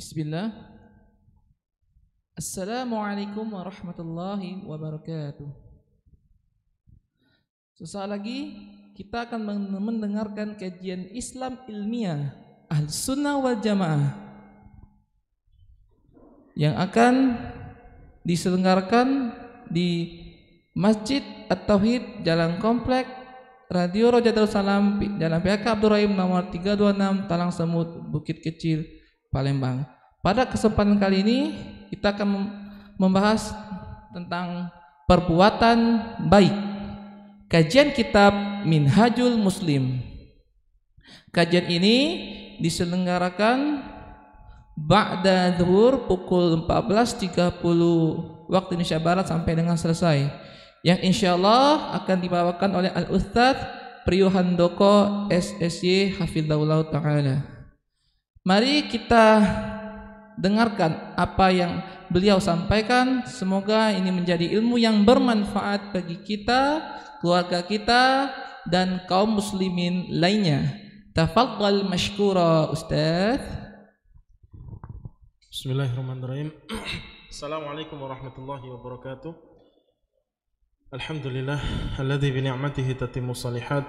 Bismillah. Assalamualaikum warahmatullahi wabarakatuh. Sesaat lagi kita akan mendengarkan kajian Islam ilmiah Ahlussunnah wal Jamaah yang akan diselenggarakan di Masjid At-Tauhid Jalan Komplek Radio Roja Darussalam Jalan PHK Abdul Rahim nomor 326 Talang Semut Bukit Kecil Palembang. Pada kesempatan kali ini kita akan membahas tentang perbuatan baik. Kajian kitab Minhajul Muslim. Kajian ini diselenggarakan ba'da zuhur pukul 14.30 waktu Indonesia Barat sampai dengan selesai. Yang insyaallah akan dibawakan oleh Al-Ustadz Priyo Handoko SSY Hafizahullah Ta'ala. Mari kita dengarkan apa yang beliau sampaikan. Semoga ini menjadi ilmu yang bermanfaat bagi kita, keluarga kita, dan kaum muslimin lainnya. Tafadhal mashkura Ustaz. Bismillahirrahmanirrahim. Assalamualaikum warahmatullahi wabarakatuh. Alhamdulillah alladzi bi ni'matihi tatimmu shalihat.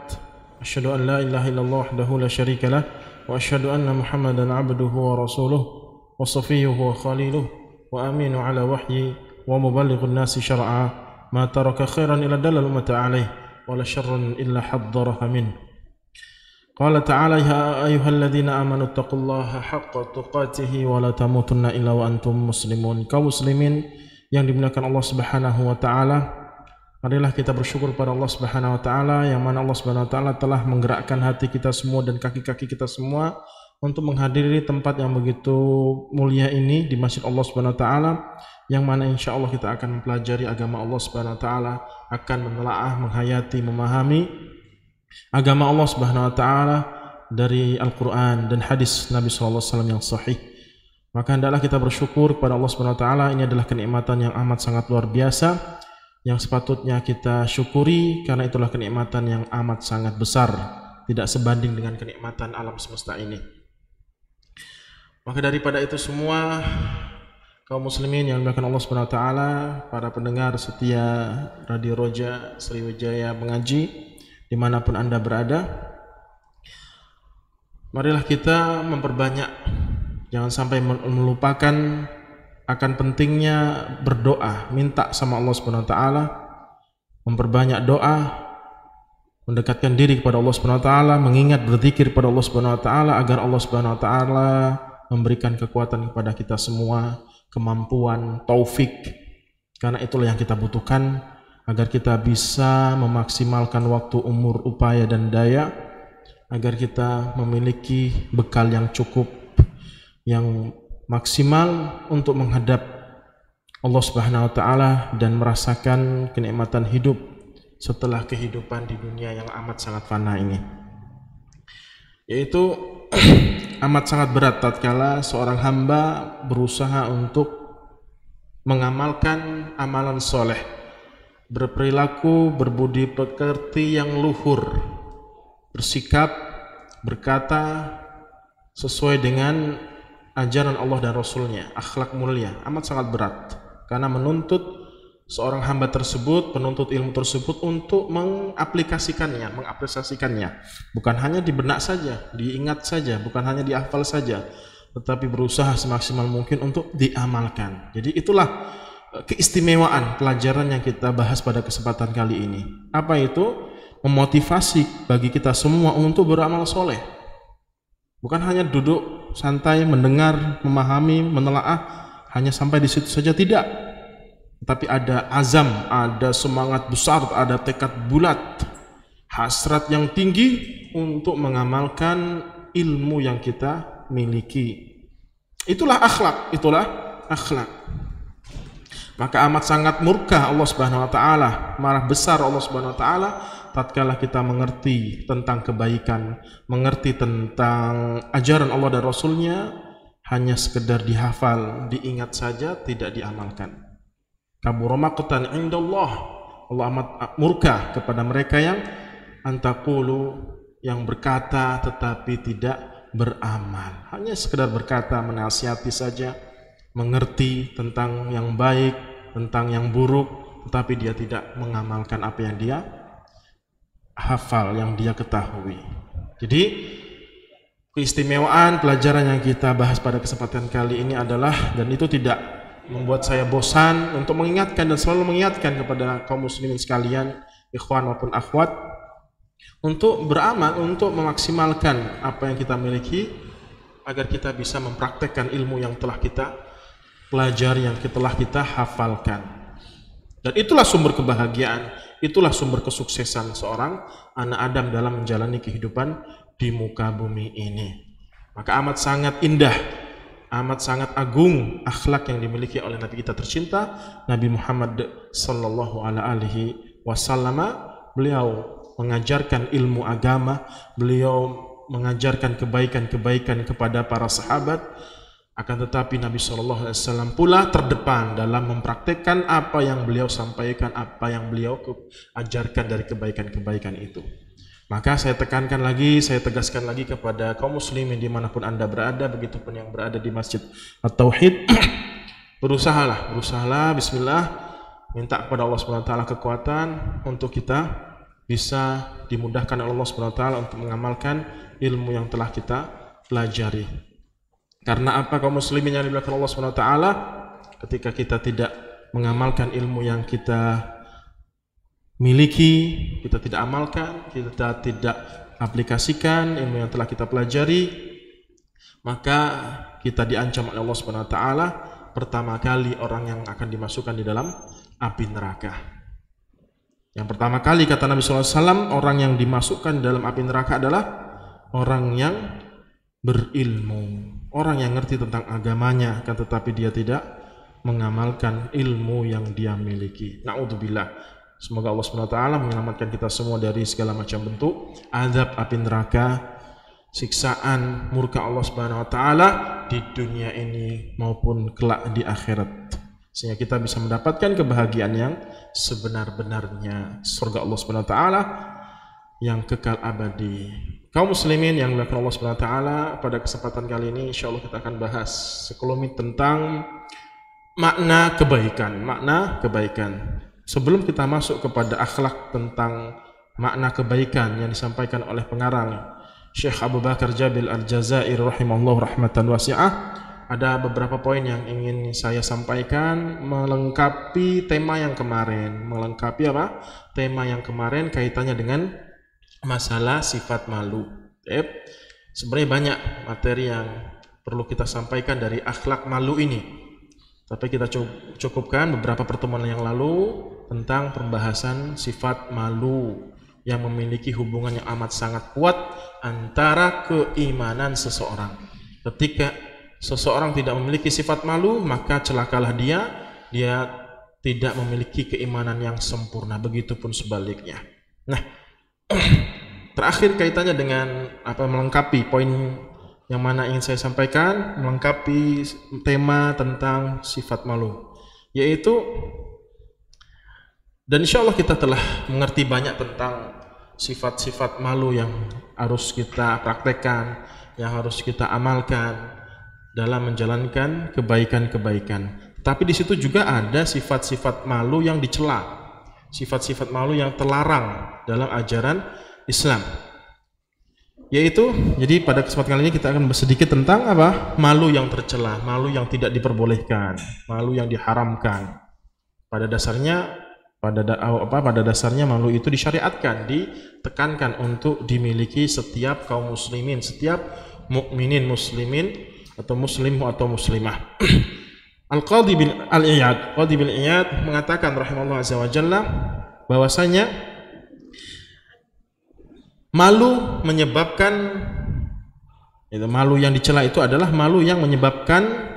Asyhadu an la ilaha illallah wahdahu la syarika lah wa asyhadu anna Muhammadan 'abduhu wa rasuluh wa safiyyuhu wa khaliluh wa aminu ala wahyi wa muballighun nasi syar'a ma taraka khairan illa dalal ummata alaih wa la syarrun illa haddaraha min. Qala ta'ala ya ayyuhalladzina amanu taqullaha haqqa tuqatih wa la tamutunna illa wa antum muslimun. Kaum muslimin yang dimuliakan Allah Subhanahu wa taala, marilah kita bersyukur pada Allah Subhanahu wa taala yang mana Allah Subhanahu wa taala telah menggerakkan hati kita semua dan kaki-kaki kita semua untuk menghadiri tempat yang begitu mulia ini di Masjid Allah Subhanahu wa taala, yang mana insyaallah kita akan mempelajari agama Allah Subhanahu wa taala, akan menelaah, menghayati, memahami agama Allah Subhanahu wa taala dari Al-Qur'an dan hadis Nabi sallallahu alaihi wasallam yang sahih. Maka hendaklah kita bersyukur kepada Allah Subhanahu wa taala. Ini adalah kenikmatan yang amat sangat luar biasa yang sepatutnya kita syukuri, karena itulah kenikmatan yang amat sangat besar, tidak sebanding dengan kenikmatan alam semesta ini. Maka daripada itu semua, kaum muslimin yang dimuliakan Allah Subhanahu wa taala, para pendengar setia Radio Roja Sriwijaya Mengaji dimanapun Anda berada, marilah kita memperbanyak, jangan sampai melupakan akan pentingnya berdoa, minta sama Allah Subhanahu wa taala, memperbanyak doa, mendekatkan diri kepada Allah Subhanahu wa taala, mengingat berzikir kepada Allah Subhanahu wa taala agar Allah Subhanahu wa taala memberikan kekuatan kepada kita semua, kemampuan, taufik, karena itulah yang kita butuhkan agar kita bisa memaksimalkan waktu, umur, upaya dan daya, agar kita memiliki bekal yang cukup, yang maksimal untuk menghadap Allah Subhanahu wa taala dan merasakan kenikmatan hidup setelah kehidupan di dunia yang amat sangat fana ini. Yaitu amat sangat berat tatkala seorang hamba berusaha untuk mengamalkan amalan soleh, berperilaku, berbudi pekerti yang luhur, bersikap, berkata sesuai dengan ajaran Allah dan Rasulnya, akhlak mulia, amat sangat berat. Karena menuntut seorang hamba tersebut, penuntut ilmu tersebut untuk mengaplikasikannya, mengapresiasikannya, bukan hanya di benak saja, diingat saja, bukan hanya dihafal saja, tetapi berusaha semaksimal mungkin untuk diamalkan. Jadi itulah keistimewaan pelajaran yang kita bahas pada kesempatan kali ini. Apa itu? Memotivasi bagi kita semua untuk beramal soleh. Bukan hanya duduk santai, mendengar, memahami, menelaah, hanya sampai di situ saja, tidak. Tapi ada azam, ada semangat besar, ada tekad bulat, hasrat yang tinggi untuk mengamalkan ilmu yang kita miliki. Itulah akhlak, itulah akhlak. Maka amat sangat murka Allah Subhanahu wa taala, marah besar Allah Subhanahu wa taala tatkala kita mengerti tentang kebaikan, mengerti tentang ajaran Allah dan Rasulnya, hanya sekedar dihafal, diingat saja, tidak diamalkan. Kabura maqtan indallah, Allah amat murka kepada mereka yang antaqulu, yang berkata tetapi tidak beramal. Hanya sekedar berkata, menasihati saja, mengerti tentang yang baik, tentang yang buruk, tetapi dia tidak mengamalkan apa yang dia hafal, yang dia ketahui. Jadi keistimewaan pelajaran yang kita bahas pada kesempatan kali ini adalah, dan itu tidak membuat saya bosan untuk mengingatkan dan selalu mengingatkan kepada kaum muslimin sekalian, ikhwan maupun akhwat, untuk beramal, untuk memaksimalkan apa yang kita miliki agar kita bisa mempraktekkan ilmu yang telah kita pelajari, yang telah kita hafalkan. Dan itulah sumber kebahagiaan, itulah sumber kesuksesan seorang anak Adam dalam menjalani kehidupan di muka bumi ini. Maka amat sangat indah, amat sangat agung akhlak yang dimiliki oleh Nabi kita tercinta, Nabi Muhammad sallallahu alaihi wasallam. Beliau mengajarkan ilmu agama, beliau mengajarkan kebaikan-kebaikan kepada para sahabat. Akan tetapi Nabi SAW pula terdepan dalam mempraktekkan apa yang beliau sampaikan, apa yang beliau ajarkan dari kebaikan-kebaikan itu. Maka saya tekankan lagi, saya tegaskan lagi kepada kaum muslimin dimanapun anda berada, begitupun yang berada di Masjid At-Tauhid, berusahalah bismillah, minta kepada Allah SWT kekuatan untuk kita bisa dimudahkan oleh Allah SWT untuk mengamalkan ilmu yang telah kita pelajari. Karena apa kaum muslimin yang dimuliakan Allah SWT, ketika kita tidak mengamalkan ilmu yang kita miliki, kita tidak amalkan, kita tidak aplikasikan ilmu yang telah kita pelajari, maka kita diancam oleh Allah SWT pertama kali orang yang akan dimasukkan di dalam api neraka. Yang pertama kali kata Nabi SAW, orang yang dimasukkan dalam api neraka adalah orang yang berilmu, orang yang ngerti tentang agamanya, akan tetapi dia tidak mengamalkan ilmu yang dia miliki. Na'udzubillah. Semoga Allah SWT menyelamatkan kita semua dari segala macam bentuk azab api neraka, siksaan murka Allah SWT di dunia ini maupun kelak di akhirat, sehingga kita bisa mendapatkan kebahagiaan yang sebenar-benarnya, surga Allah SWT yang kekal abadi. Kaum muslimin yang dimuliakan Allah SWT, pada kesempatan kali ini insya Allah kita akan bahas sekelumit tentang makna kebaikan. Sebelum kita masuk kepada akhlak tentang makna kebaikan yang disampaikan oleh pengarang Syekh Abu Bakar Jabil Al-Jazair rahimahullah rahmatan wasi'ah, ada beberapa poin yang ingin saya sampaikan melengkapi tema yang kemarin. Tema yang kemarin kaitannya dengan masalah sifat malu. Sebenarnya banyak materi yang perlu kita sampaikan dari akhlak malu ini, tapi kita cukupkan beberapa pertemuan yang lalu tentang pembahasan sifat malu yang memiliki hubungan yang amat sangat kuat antara keimanan seseorang. Ketika seseorang tidak memiliki sifat malu, maka celakalah dia tidak memiliki keimanan yang sempurna, begitupun sebaliknya. Nah, terakhir kaitannya dengan melengkapi poin yang mana ingin saya sampaikan, melengkapi tema tentang sifat malu, yaitu, dan insya Allah kita telah mengerti banyak tentang sifat-sifat malu yang harus kita praktekkan, yang harus kita amalkan dalam menjalankan kebaikan-kebaikan. Tapi di situ juga ada sifat-sifat malu yang dicela, sifat-sifat malu yang terlarang dalam ajaran Islam. Yaitu, jadi pada kesempatan kali ini kita akan sedikit tentang malu yang tercela, malu yang tidak diperbolehkan, malu yang diharamkan. Pada dasarnya malu itu disyariatkan, ditekankan untuk dimiliki setiap kaum muslimin, setiap mukminin muslimin atau muslim atau muslimah. Al-Qadhi bin Iyad mengatakan rahimahullah azza wa jalla bahwasanya malu yang dicela itu adalah malu yang menyebabkan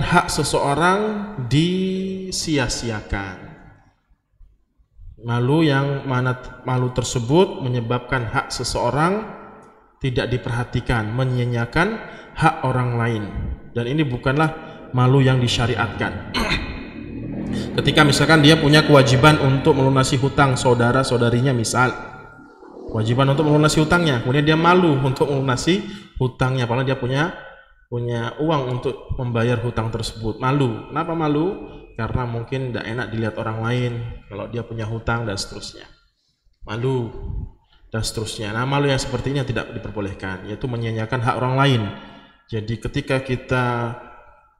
hak seseorang disia-siakan. Malu tersebut menyebabkan hak seseorang tidak diperhatikan, menyia-nyiakan hak orang lain. Dan ini bukanlah malu yang disyariatkan. Ketika misalkan dia punya kewajiban untuk melunasi hutang saudara-saudarinya misal, kewajiban untuk melunasi hutangnya, kemudian dia malu untuk melunasi hutangnya, padahal dia punya uang untuk membayar hutang tersebut. Malu. Kenapa malu? Karena mungkin tidak enak dilihat orang lain kalau dia punya hutang dan seterusnya. Malu dan seterusnya. Nah, malu yang seperti ini tidak diperbolehkan, yaitu menyia-nyiakan hak orang lain. Jadi ketika kita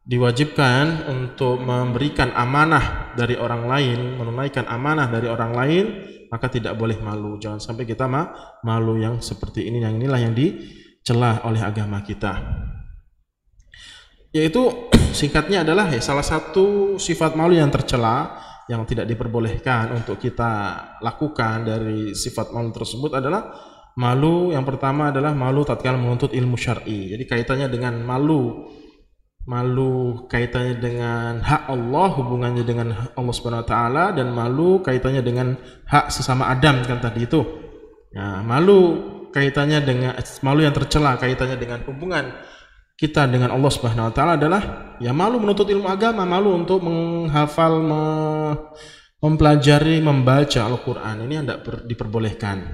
diwajibkan untuk memberikan amanah dari orang lain, menunaikan amanah dari orang lain, maka tidak boleh malu. Jangan sampai kita malu yang seperti ini. Yang inilah yang dicela oleh agama kita. Yaitu singkatnya adalah salah satu sifat malu yang tercela, yang tidak diperbolehkan untuk kita lakukan dari sifat malu tersebut adalah malu. Yang pertama adalah malu tatkala menuntut ilmu syar'i. Jadi kaitannya dengan malu kaitannya dengan hak Allah, hubungannya dengan Allah Subhanahu wa taala, dan malu kaitannya dengan hak sesama Adam kan tadi itu. Nah, malu kaitannya dengan malu yang tercela kaitannya dengan hubungan kita dengan Allah Subhanahu wa taala adalah ya malu menuntut ilmu agama, malu untuk menghafal, mempelajari, membaca Al-Qur'an. Ini tidak diperbolehkan.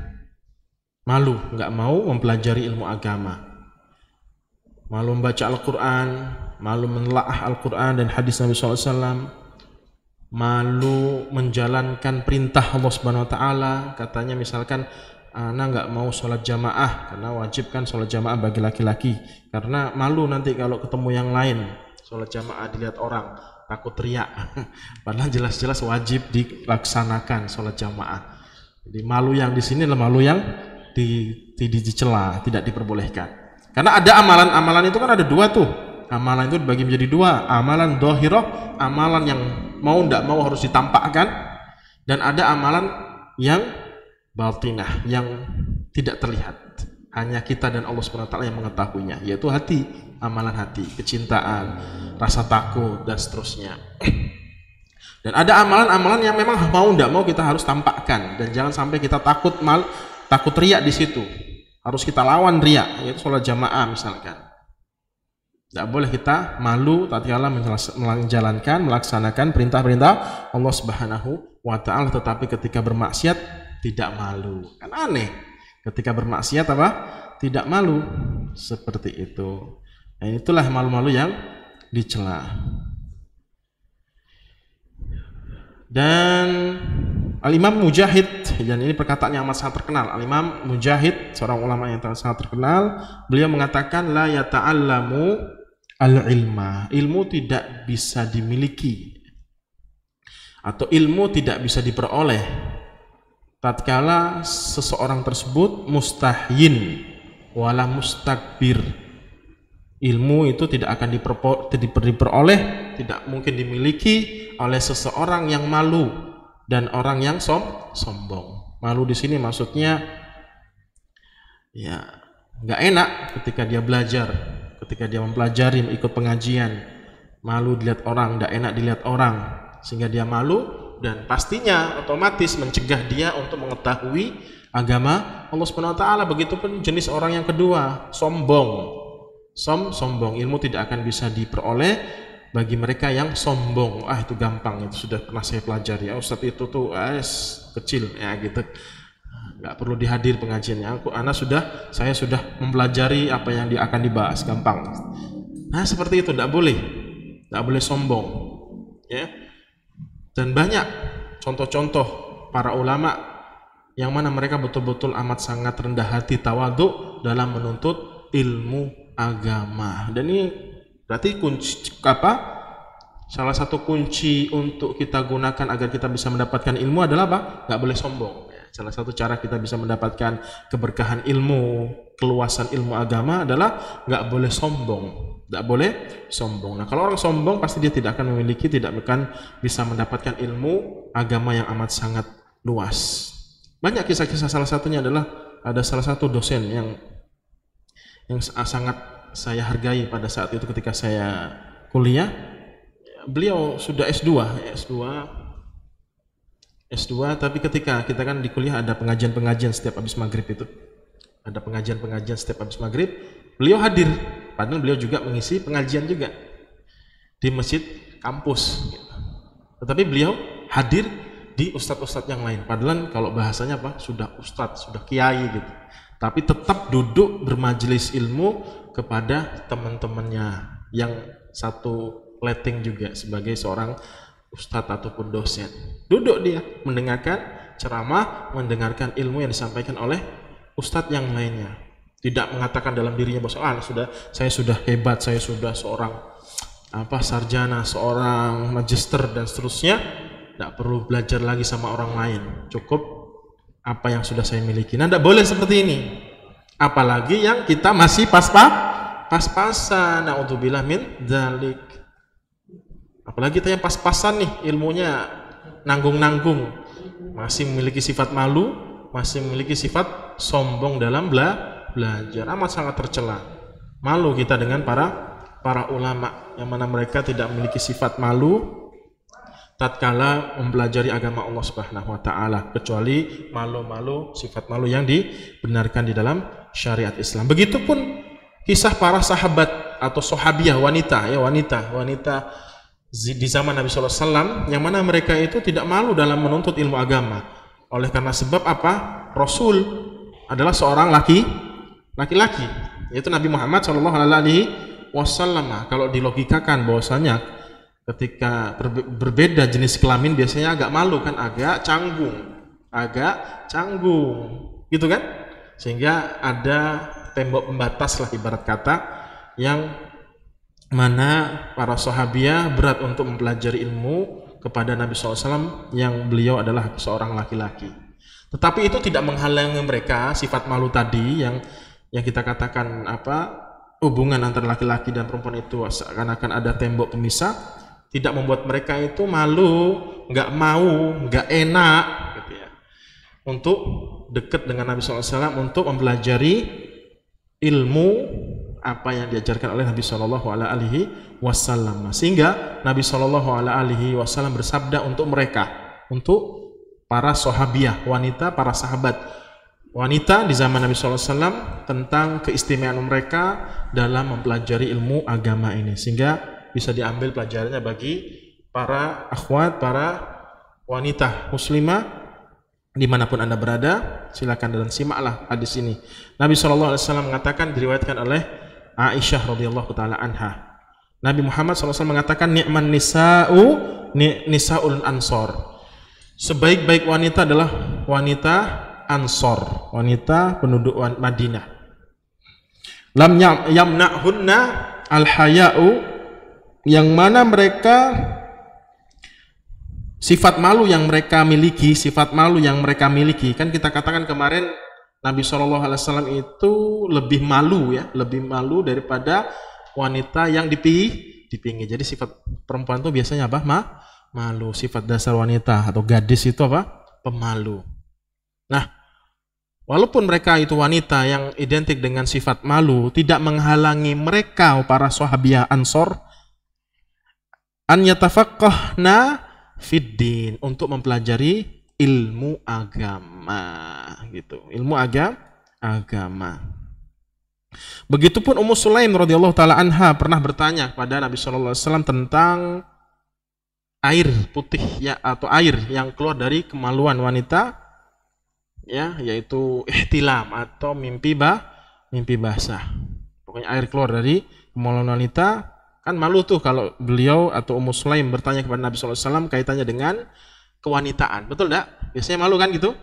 Malu, enggak mau mempelajari ilmu agama. Malu membaca Al-Quran, malu menelaah Al-Quran dan hadis Nabi SAW, malu menjalankan perintah Allah Subhanahu wa taala. Katanya misalkan anak nggak mau sholat jamaah karena wajib kan sholat jamaah bagi laki-laki, karena malu nanti kalau ketemu yang lain sholat jamaah dilihat orang, takut teriak. Padahal jelas-jelas wajib dilaksanakan sholat jamaah. Jadi malu yang di sini adalah malu yang dicela, tidak diperbolehkan. Karena ada amalan-amalan itu kan ada dua tuh. Amalan itu dibagi menjadi dua, amalan dohiroh, amalan yang mau tidak mau harus ditampakkan, dan ada amalan yang batinah, yang tidak terlihat, hanya kita dan Allah Subhanahu wa taala yang mengetahuinya, yaitu hati, amalan hati, kecintaan, rasa takut dan seterusnya. Dan ada amalan-amalan yang memang mau tidak mau kita harus tampakkan, dan jangan sampai kita takut riak di situ. Harus kita lawan riak, yaitu sholat jamaah misalkan. Tidak boleh kita malu tatkala menjalankan, melaksanakan perintah-perintah Allah Subhanahu wa taala, tetapi ketika bermaksiat tidak malu. Kan aneh. Ketika bermaksiat apa? Tidak malu. Seperti itu. Nah, itulah malu-malu yang dicela. Dan Al-Imam Mujahid, dan ini perkataan yang amat sangat terkenal. Al-Imam Mujahid, seorang ulama yang sangat terkenal, beliau mengatakan la yata'allamu al-ilma. Ilmu tidak bisa dimiliki atau ilmu tidak bisa diperoleh tatkala seseorang tersebut mustahyin wala mustakbir. Ilmu itu tidak akan diperoleh, tidak mungkin dimiliki oleh seseorang yang malu dan orang yang sombong. Malu di sini maksudnya ya nggak enak ketika dia belajar, ketika dia mempelajari, ikut pengajian, malu dilihat orang, nggak enak dilihat orang, sehingga dia malu, dan pastinya otomatis mencegah dia untuk mengetahui agama Allah Subhanahu wa taala. Begitupun jenis orang yang kedua, sombong. Sombong, ilmu tidak akan bisa diperoleh bagi mereka yang sombong. Itu gampang, itu sudah pernah saya pelajari. Ustadz itu tuh kecil ya gitu, nggak perlu dihadir pengajiannya. Saya sudah mempelajari apa yang akan dibahas, gampang. Nah seperti itu, tidak boleh sombong ya. Dan banyak contoh-contoh para ulama yang mana mereka betul-betul amat sangat rendah hati, tawadhu dalam menuntut ilmu agama. Dan ini berarti salah satu kunci untuk kita gunakan agar kita bisa mendapatkan ilmu adalah apa? Nggak boleh sombong. Salah satu cara kita bisa mendapatkan keberkahan ilmu, keluasan ilmu agama adalah nggak boleh sombong. Nggak boleh sombong. Nah, kalau orang sombong pasti dia tidak akan akan bisa mendapatkan ilmu agama yang amat sangat luas. Banyak kisah-kisah, salah satunya adalah ada salah satu dosen yang sangat saya hargai pada saat itu ketika saya kuliah. Beliau sudah S2, tapi ketika kita kan di kuliah ada pengajian-pengajian setiap habis maghrib itu. Ada pengajian-pengajian setiap habis maghrib, beliau hadir. Padahal beliau juga mengisi pengajian juga di masjid kampus. Tetapi beliau hadir di ustadz-ustadz yang lain. Padahal kalau bahasanya apa? Sudah ustadz, sudah kiai gitu. Tapi tetap duduk bermajelis ilmu kepada teman-temannya yang satu letting juga sebagai seorang ustadz ataupun dosen. Duduk dia mendengarkan ceramah, mendengarkan ilmu yang disampaikan oleh ustadz yang lainnya. Tidak mengatakan dalam dirinya bahwa saya sudah hebat, saya sudah seorang sarjana, seorang magister dan seterusnya. Tidak perlu belajar lagi sama orang lain. Cukup apa yang sudah saya miliki. Nah, tidak boleh seperti ini. Apalagi yang kita masih pas-pasan. Na'udzubillah min dzalik. Apalagi kita yang pas-pasan nih, ilmunya nanggung-nanggung, masih memiliki sifat malu, masih memiliki sifat sombong dalam belajar, amat sangat tercela. Malu kita dengan para ulama yang mana mereka tidak memiliki sifat malu tatkala mempelajari agama Allah Subhanahu wa taala, kecuali malu-malu, sifat malu yang dibenarkan di dalam syariat Islam. Begitupun kisah para sahabat atau sahabiah wanita di zaman Nabi SAW, yang mana mereka itu tidak malu dalam menuntut ilmu agama. Oleh karena sebab apa? Rasul adalah seorang laki-laki, yaitu Nabi Muhammad SAW. Kalau dilogikakan bahwasanya ketika berbeda jenis kelamin biasanya agak malu kan, agak canggung gitu kan, sehingga ada tembok pembatas lah ibarat kata, yang mana para sahabiah berat untuk mempelajari ilmu kepada Nabi SAW yang beliau adalah seorang laki-laki. Tetapi itu tidak menghalangi mereka sifat malu tadi yang kita katakan hubungan antara laki-laki dan perempuan itu seakan-akan ada tembok pemisah, tidak membuat mereka itu malu, nggak mau, nggak enak gitu ya, untuk dekat dengan Nabi SAW, untuk mempelajari ilmu apa yang diajarkan oleh Nabi SAW. Sehingga Nabi SAW bersabda untuk mereka, untuk para sahabiah wanita, para sahabat wanita di zaman Nabi SAW, tentang keistimewaan mereka dalam mempelajari ilmu agama ini, sehingga bisa diambil pelajarannya bagi para akhwat, para wanita muslimah dimanapun anda berada. Silakan dan simaklah hadis ini. Nabi SAW mengatakan, diriwayatkan oleh Aisyah radhiyallahu taala anha, Nabi Muhammad SAW mengatakan, ni'man nisaul ansor, sebaik-baik wanita adalah wanita Ansor, wanita penduduk Madinah. Lam yamna'hunna al-haya'u, yang mana mereka sifat malu yang mereka miliki, kan kita katakan kemarin Nabi SAW itu lebih malu daripada wanita yang dipinggi. Jadi sifat perempuan itu biasanya apa? Malu. Sifat dasar wanita atau gadis itu apa? Pemalu. Nah, walaupun mereka itu wanita yang identik dengan sifat malu, tidak menghalangi mereka para sahabiah Ansor an yatafaqqahna fiddin, untuk mempelajari ilmu agama gitu, ilmu agama. Begitupun Ummu Sulaim radhiyallahu taala anha pernah bertanya kepada Nabi sallallahu alaihi wasallam tentang air putih ya, atau air yang keluar dari kemaluan wanita ya, yaitu ihtilam atau mimpi basah. Pokoknya air keluar dari kemaluan wanita. Kan malu tuh kalau beliau atau Ummu Sulaim bertanya kepada Nabi SAW kaitannya dengan kewanitaan. Betul enggak? Biasanya malu kan gitu?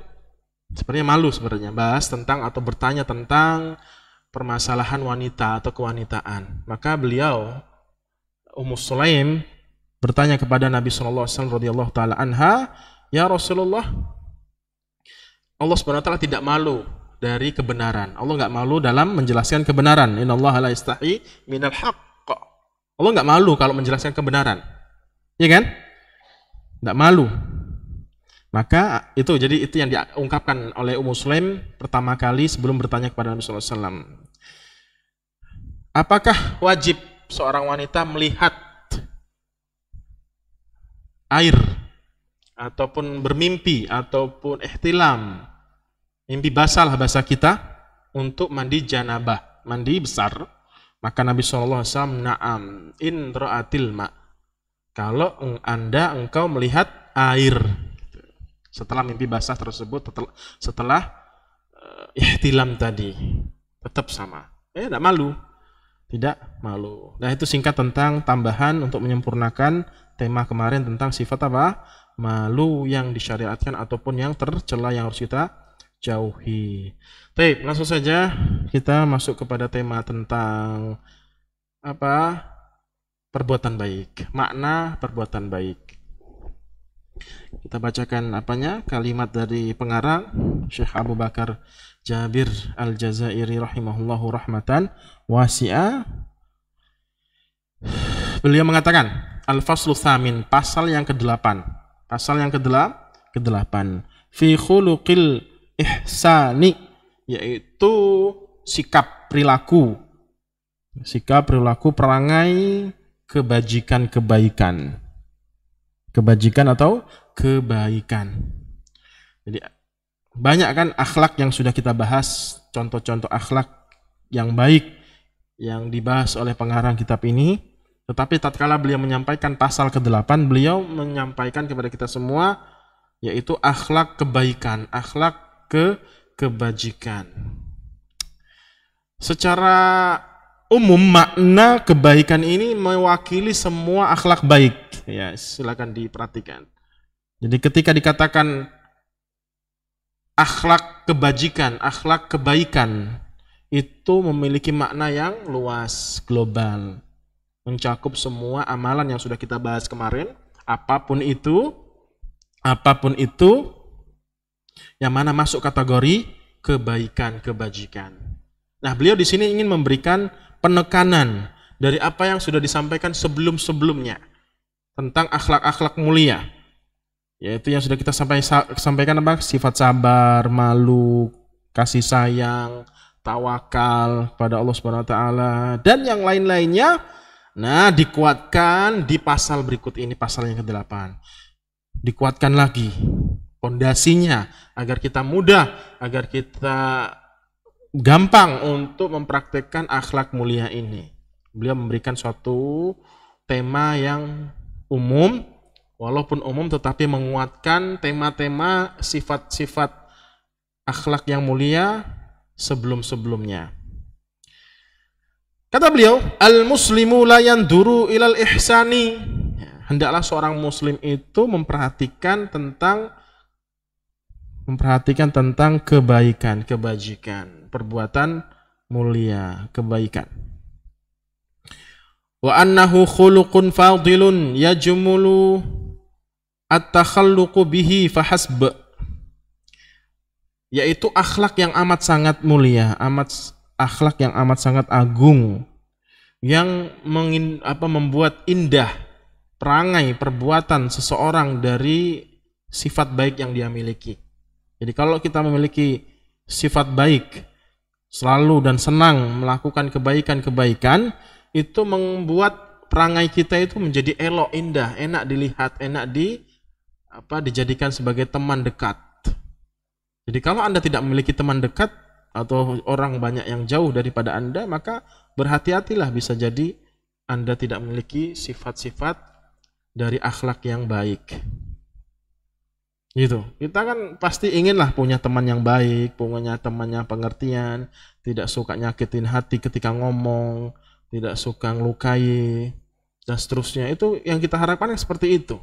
Sebenarnya malu sebenarnya. Bahas tentang atau bertanya tentang permasalahan wanita atau kewanitaan. Maka beliau, Ummu Sulaim, bertanya kepada Nabi SAW radhiyallahu ta'ala anha, ya Rasulullah, Allah SWT tidak malu dari kebenaran. Allah enggak malu dalam menjelaskan kebenaran. Innallaha la yastahi minal haqq. Allah nggak malu kalau menjelaskan kebenaran, ya kan? Nggak malu. Maka itu yang diungkapkan oleh Ummu Sulaim pertama kali sebelum bertanya kepada Nabi SAW. Apakah wajib seorang wanita melihat air ataupun bermimpi ataupun ihtilam, mimpi basah lah bahasa kita, untuk mandi janabah, mandi besar? Maka Nabi SAW, na'am in ra'atil ma', kalau engkau melihat air. setelah mimpi basah tersebut, setelah ihtilam tadi, tetap sama. Tidak malu, tidak malu. Nah, itu singkat tentang tambahan untuk menyempurnakan tema kemarin tentang sifat apa? Malu yang disyariatkan ataupun yang tercela yang harus kita jauhi. Baik, langsung saja kita masuk kepada tema tentang apa? Perbuatan baik. Makna perbuatan baik. Kita bacakan kalimat dari pengarang Syekh Abu Bakar Jabir Al-Jazairi rahimahullahu rahmatan wasi'ah. Beliau mengatakan, Al-Faslu Tsamin, pasal yang ke-8. Pasal yang ke-8. Fi khuluqil ihsani, yaitu sikap perilaku perangai kebajikan atau kebaikan. Jadi banyak kan akhlak yang sudah kita bahas, contoh-contoh akhlak yang baik yang dibahas oleh pengarang kitab ini. Tetapi tatkala beliau menyampaikan pasal ke-8, beliau menyampaikan kepada kita semua yaitu akhlak kebaikan, akhlak kebajikan. Secara umum makna kebaikan ini mewakili semua akhlak baik. Ya, silakan diperhatikan. Jadi ketika dikatakan akhlak kebajikan, akhlak kebaikan, itu memiliki makna yang luas, global. Mencakup semua amalan yang sudah kita bahas kemarin, apapun itu yang mana masuk kategori kebaikan, kebajikan. Nah, beliau di sini ingin memberikan penekanan dari apa yang sudah disampaikan sebelum-sebelumnya tentang akhlak-akhlak mulia, yaitu yang sudah kita sampaikan sifat sabar, malu, kasih sayang, tawakal pada Allah Subhanahu wa taala dan yang lain-lainnya. Nah, dikuatkan di pasal berikut ini, pasal yang ke-8. Dikuatkan lagi pondasinya agar kita mudah, agar kita gampang untuk mempraktekkan akhlak mulia ini. Beliau memberikan suatu tema yang umum, walaupun umum tetapi menguatkan tema-tema sifat-sifat akhlak yang mulia sebelum-sebelumnya. Kata beliau, al-muslimu la yanduru ilal ihsani. Hendaklah seorang muslim itu memperhatikan tentang kebaikan, kebajikan, perbuatan mulia, kebaikan. Wa annahu khuluqun fadilun yajmulu at-takhalluqu bihi fahasb, yaitu akhlak yang amat sangat mulia, akhlak yang amat sangat agung yang membuat indah perangai perbuatan seseorang dari sifat baik yang dia miliki. Jadi kalau kita memiliki sifat baik, selalu dan senang melakukan kebaikan-kebaikan, itu membuat perangai kita itu menjadi elok, indah, enak dilihat, enak dijadikan sebagai teman dekat. Jadi kalau Anda tidak memiliki teman dekat atau orang banyak yang jauh daripada Anda, maka berhati-hatilah, bisa jadi Anda tidak memiliki sifat-sifat dari akhlak yang baik. Gitu. Kita kan pasti inginlah punya teman yang baik, punya teman yang pengertian, tidak suka nyakitin hati ketika ngomong, tidak suka ngelukai, dan seterusnya. Itu yang kita harapkan seperti itu,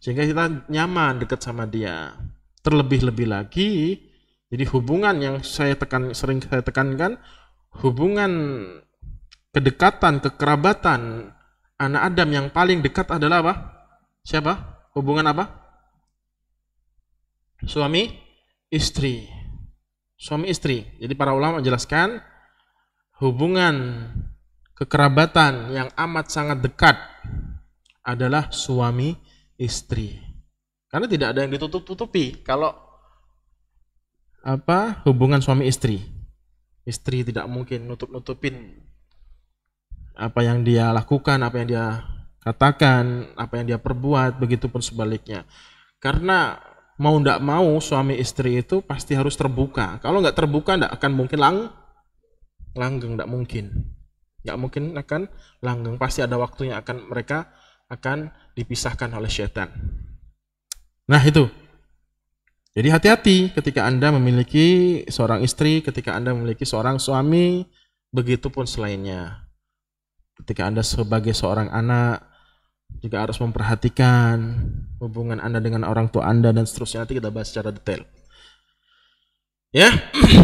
sehingga kita nyaman dekat sama dia. Terlebih-lebih lagi, jadi hubungan yang sering saya tekankan, hubungan kedekatan, kekerabatan anak Adam yang paling dekat adalah apa? Siapa? Hubungan apa? Suami istri. Suami istri. Jadi para ulama menjelaskan hubungan kekerabatan yang amat sangat dekat adalah suami istri. Karena tidak ada yang ditutup-tutupi kalau hubungan suami istri. Istri tidak mungkin nutup-nutupin apa yang dia lakukan, apa yang dia katakan, apa yang dia perbuat, begitupun sebaliknya. Karena mau tidak mau suami istri itu pasti harus terbuka. Kalau nggak terbuka tidak akan mungkin langgeng, tidak mungkin akan langgeng. Pasti ada waktunya mereka akan dipisahkan oleh syaitan. Nah itu. Jadi hati-hati ketika Anda memiliki seorang istri, ketika Anda memiliki seorang suami, begitupun selainnya. Ketika Anda sebagai seorang anak juga harus memperhatikan hubungan Anda dengan orang tua Anda dan seterusnya. Nanti kita bahas secara detail. Ya.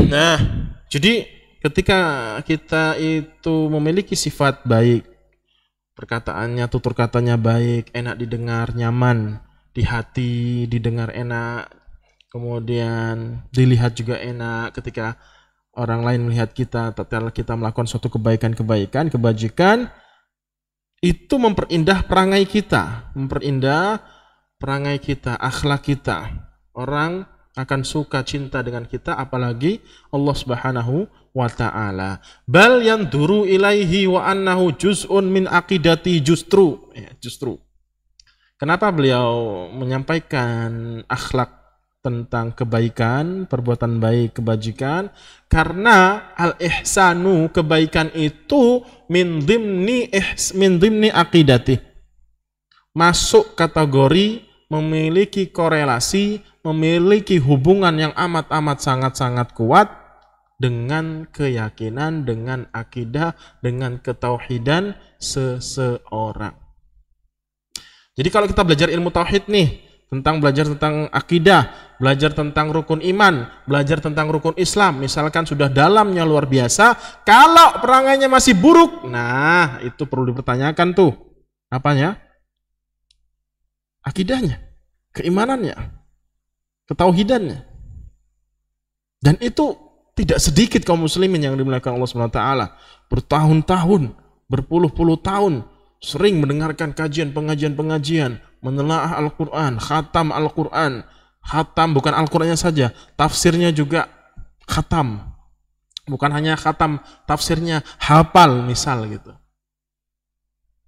Nah, jadi ketika kita itu memiliki sifat baik, perkataannya, tutur katanya baik, enak didengar, nyaman di hati, didengar enak, kemudian dilihat juga enak ketika orang lain melihat kita, tatkala kita melakukan suatu kebaikan-kebaikan, kebajikan, itu memperindah perangai kita, akhlak kita. Orang akan suka cinta dengan kita, apalagi Allah Subhanahu wa ta'ala. Bal yanduru ilaihi wa annahu juz'un min aqidati justru. Kenapa beliau menyampaikan akhlak tentang kebaikan, perbuatan baik, kebajikan? Karena al-ihsanu, kebaikan itu min dimni aqidati. Masuk kategori, memiliki korelasi, memiliki hubungan yang amat-amat sangat-sangat kuat dengan keyakinan, dengan akidah, dengan ketauhidan seseorang. Jadi kalau kita belajar ilmu tauhid nih, belajar tentang akidah, belajar tentang rukun iman, belajar tentang rukun Islam, misalkan sudah dalamnya luar biasa, kalau perangainya masih buruk, nah itu perlu dipertanyakan tuh. Apanya? Akidahnya, keimanannya, ketauhidannya. Dan itu tidak sedikit kaum muslimin yang dimuliakan Allah SWT. Bertahun-tahun, berpuluh-puluh tahun sering mendengarkan pengajian, menelaah Al-Quran, khatam Al-Quran. Khatam bukan Al-Qurannya saja, tafsirnya juga khatam. Bukan hanya khatam, tafsirnya hafal misal gitu.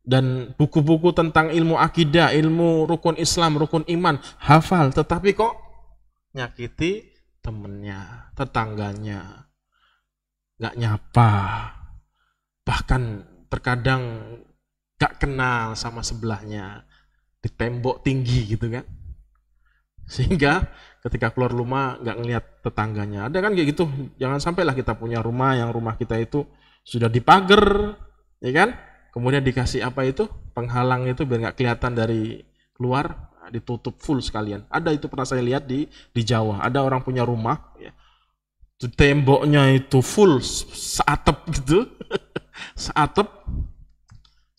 Dan buku-buku tentang ilmu akidah, ilmu rukun Islam, rukun iman, hafal. Tetapi kok nyakiti temennya, tetangganya, gak nyapa. Bahkan terkadang gak kenal sama sebelahnya, di tembok tinggi gitu kan. Sehingga ketika keluar rumah gak ngelihat tetangganya. Ada kan kayak gitu. Jangan sampailah kita punya rumah yang rumah kita itu sudah dipagar, ya kan? Kemudian dikasih apa itu? Penghalang itu biar gak kelihatan dari luar, ditutup full sekalian. Ada itu pernah saya lihat di Jawa. Ada orang punya rumah, ya. Temboknya itu full seatap gitu.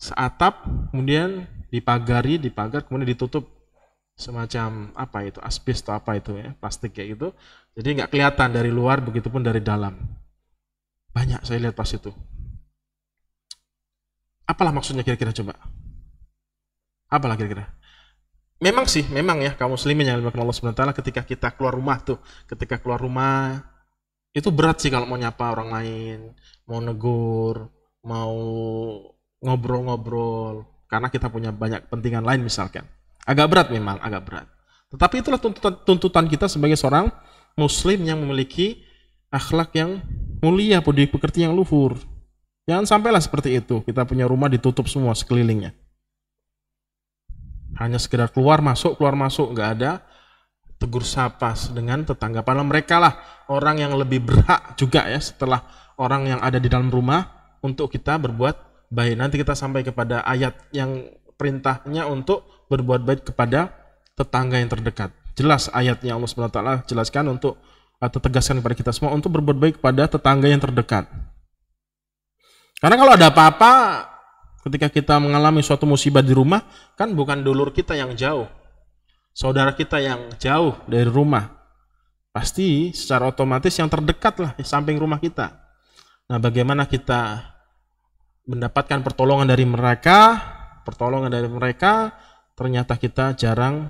seatap, kemudian dipagar, kemudian ditutup semacam apa itu, asbes atau apa itu ya, plastik kayak gitu. Jadi nggak kelihatan dari luar, begitupun dari dalam. Banyak saya lihat pas itu. Apalah maksudnya kira-kira coba? Apalah kira-kira? Memang ya kaum muslimin yang dimuliakan Allah SWT, ketika kita keluar rumah itu berat sih kalau mau nyapa orang lain, mau negur, mau ngobrol-ngobrol, karena kita punya banyak kepentingan lain misalkan. Agak berat memang, agak berat. Tetapi itulah tuntutan kita sebagai seorang muslim yang memiliki akhlak yang mulia, budi pekerti yang luhur. Jangan sampailah seperti itu, kita punya rumah ditutup semua sekelilingnya. Hanya sekedar keluar masuk, nggak ada tegur sapa dengan tetangga. Padahal mereka lah orang yang lebih berhak juga ya setelah orang yang ada di dalam rumah untuk kita berbuat baik. Nanti kita sampai kepada ayat yang perintahnya untuk berbuat baik kepada tetangga yang terdekat. Jelas ayatnya Allah SWT jelaskan untuk atau tegaskan kepada kita semua untuk berbuat baik kepada tetangga yang terdekat. Karena kalau ada apa-apa ketika kita mengalami suatu musibah di rumah, kan bukan dulur kita yang jauh, saudara kita yang jauh dari rumah, pasti secara otomatis yang terdekat lah di samping rumah kita. Nah, bagaimana kita mendapatkan pertolongan dari mereka, ternyata kita jarang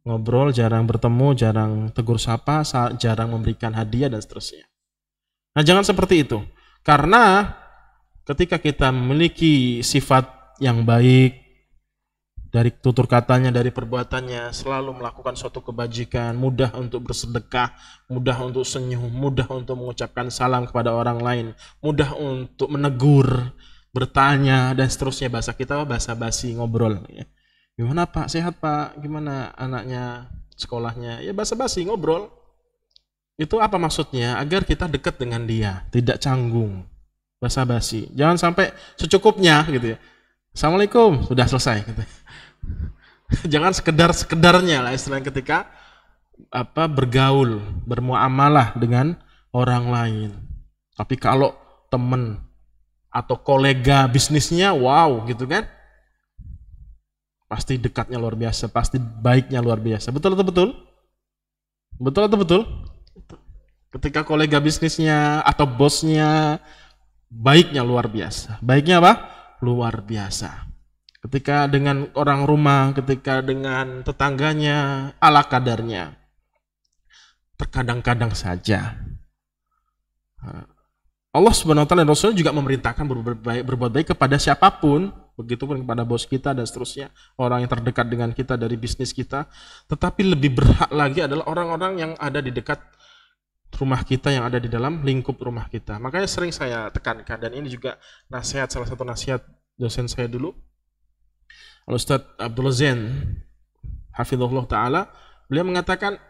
ngobrol, jarang bertemu, jarang tegur sapa, jarang memberikan hadiah dan seterusnya. Nah, jangan seperti itu. Karena ketika kita memiliki sifat yang baik, dari tutur katanya, dari perbuatannya, selalu melakukan suatu kebajikan, mudah untuk bersedekah, mudah untuk senyum, mudah untuk mengucapkan salam kepada orang lain, mudah untuk menegur, bertanya, dan seterusnya. Bahasa kita bahasa basi, ngobrol. Gimana Pak? Sehat Pak? Gimana anaknya? sekolahnya, ya basa-basi ngobrol. Itu apa maksudnya? Agar kita dekat dengan dia, tidak canggung, basa-basi. Jangan sampai secukupnya gitu ya. Assalamualaikum, sudah selesai gitu. Jangan sekedarnya lah istilahnya ketika bergaul, bermuamalah dengan orang lain. Tapi kalau teman atau kolega bisnisnya, wow gitu kan, pasti dekatnya luar biasa, pasti baiknya luar biasa. Betul atau betul? Betul atau betul? Ketika kolega bisnisnya atau bosnya, baiknya luar biasa. Baiknya apa? Luar biasa. Ketika dengan orang rumah, ketika dengan tetangganya, ala kadarnya. Terkadang-kadang saja. Allah Subhanahu wa taala dan Rasulnya juga memerintahkan berbuat baik kepada siapapun, begitupun kepada bos kita dan seterusnya, orang yang terdekat dengan kita dari bisnis kita. Tetapi lebih berhak lagi adalah orang-orang yang ada di dekat rumah kita, yang ada di dalam lingkup rumah kita. Makanya sering saya tekankan, dan ini juga nasihat, salah satu nasihat dosen saya dulu, Al-Ustadz Abdul Zain hafizahullah ta'ala, beliau mengatakan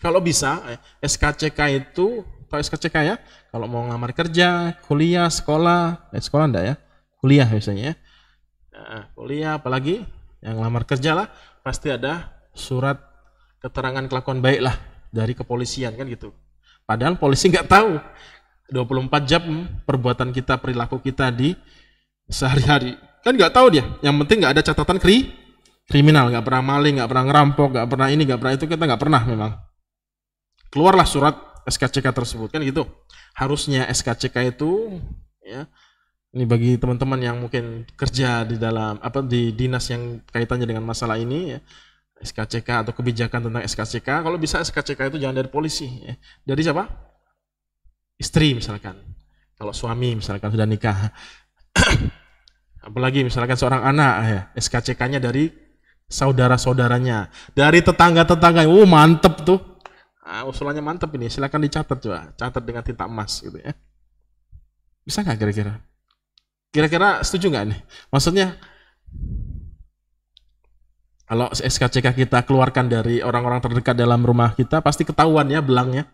kalau bisa SKCK itu, tahu SKCK ya? Kalau mau ngelamar kerja, kuliah, sekolah enggak ya? Kuliah biasanya ya. Nah, kuliah apalagi yang ngelamar kerja lah, pasti ada surat keterangan kelakuan baik lah dari kepolisian kan gitu. Padahal polisi nggak tahu 24 jam perbuatan kita, perilaku kita di sehari-hari. Kan nggak tahu dia. Yang penting nggak ada catatan kriminal, nggak pernah maling, nggak pernah ngerampok, nggak pernah ini, nggak pernah itu, kita nggak pernah memang. Keluarlah surat SKCK tersebut kan gitu. Harusnya SKCK itu ya. Ini bagi teman-teman yang mungkin kerja di dalam di dinas yang kaitannya dengan masalah ini ya. SKCK atau kebijakan tentang SKCK, kalau bisa SKCK itu jangan dari polisi ya. Dari siapa? Istri misalkan. Kalau suami misalkan sudah nikah. Apalagi misalkan seorang anak ya, SKCK-nya dari saudara-saudaranya, dari tetangga-tetangga. Mantep tuh. Nah, usulannya mantep ini, silakan dicatat coba, catat dengan tinta emas gitu ya. Bisa nggak kira-kira? Kira-kira setuju nggak nih? Maksudnya kalau SKCK kita keluarkan dari orang-orang terdekat dalam rumah kita, pasti ketahuan ya belangnya.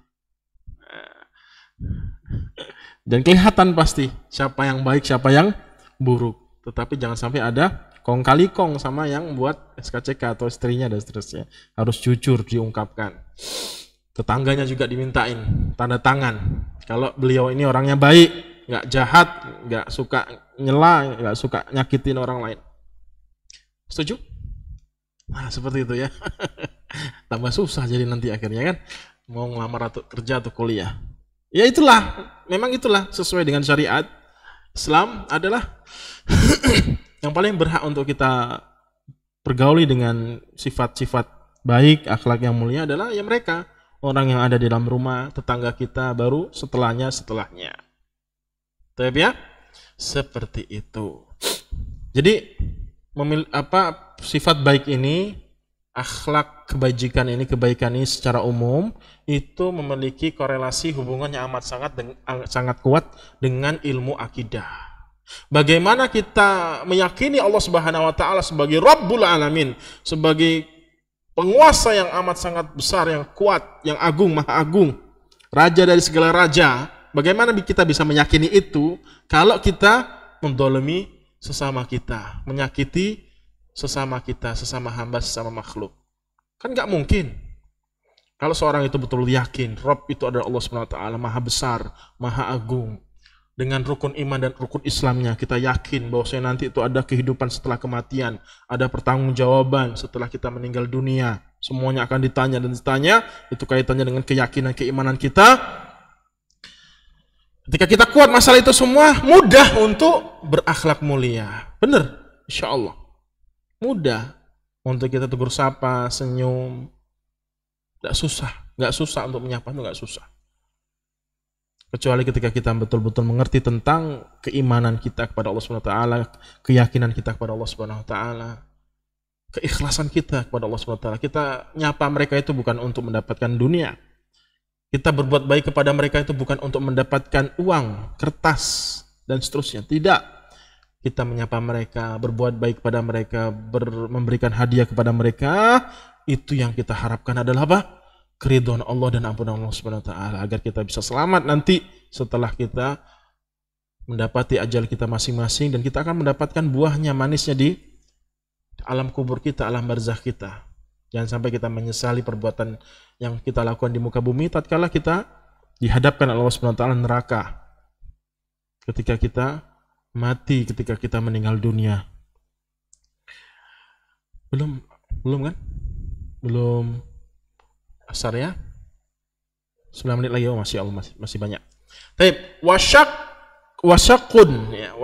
Dan kelihatan pasti siapa yang baik, siapa yang buruk. Tetapi jangan sampai ada kong kali kong sama yang buat SKCK atau istrinya dan seterusnya. Harus jujur diungkapkan. Tetangganya juga dimintain tanda tangan. Kalau beliau ini orangnya baik, nggak jahat, nggak suka nyela, nggak suka nyakitin orang lain. Setuju? Nah seperti itu ya. Tambah susah jadi nanti akhirnya kan mau ngelamar atau kerja atau kuliah. Ya itulah, memang itulah sesuai dengan syariat Islam adalah yang paling berhak untuk kita pergauli dengan sifat-sifat baik, akhlak yang mulia adalah ya mereka, orang yang ada di dalam rumah, tetangga kita, baru setelahnya. Tapi ya, seperti itu. Jadi sifat baik ini, akhlak kebaikan ini secara umum itu memiliki korelasi hubungannya amat sangat kuat dengan ilmu akidah. Bagaimana kita meyakini Allah Subhanahu wa taala sebagai Rabbul Alamin, sebagai penguasa yang amat sangat besar, yang kuat, yang agung, maha agung, raja dari segala raja. Bagaimana kita bisa meyakini itu kalau kita mendolimi sesama kita, menyakiti sesama kita, sesama hamba, sesama makhluk? Kan nggak mungkin. Kalau seorang itu betul yakin Rabb itu adalah Allah Subhanahu wa taala, maha besar, maha agung, dengan rukun iman dan rukun Islamnya, kita yakin bahwasanya nanti itu ada kehidupan setelah kematian, ada pertanggungjawaban setelah kita meninggal dunia, semuanya akan ditanya dan ditanya. Itu kaitannya dengan keyakinan, keimanan kita. Ketika kita kuat masalah itu semua, mudah untuk berakhlak mulia. Benar, insya Allah mudah untuk kita tegur sapa, senyum. Nggak susah untuk menyapa itu nggak susah. Kecuali ketika kita betul-betul mengerti tentang keimanan kita kepada Allah Subhanahu wa taala, keyakinan kita kepada Allah Subhanahu wa taala, keikhlasan kita kepada Allah Subhanahu wa taala. Kita nyapa mereka itu bukan untuk mendapatkan dunia. Kita berbuat baik kepada mereka itu bukan untuk mendapatkan uang, kertas dan seterusnya. Tidak. Kita menyapa mereka, berbuat baik kepada mereka, memberikan hadiah kepada mereka, itu yang kita harapkan adalah apa? Keridhaan Allah dan ampunan Allah Subhanahu wa taala, agar kita bisa selamat nanti setelah kita mendapati ajal kita masing-masing, dan kita akan mendapatkan buahnya manisnya di alam kubur kita, alam barzakh kita. Jangan sampai kita menyesali perbuatan yang kita lakukan di muka bumi tatkala kita dihadapkan Allah Subhanahu wa taala neraka. Ketika kita mati, ketika kita meninggal dunia. Belum kan? Belum asar ya? 9 menit lagi, oh masih Allah, masih banyak. Taib, wasyaqun ya,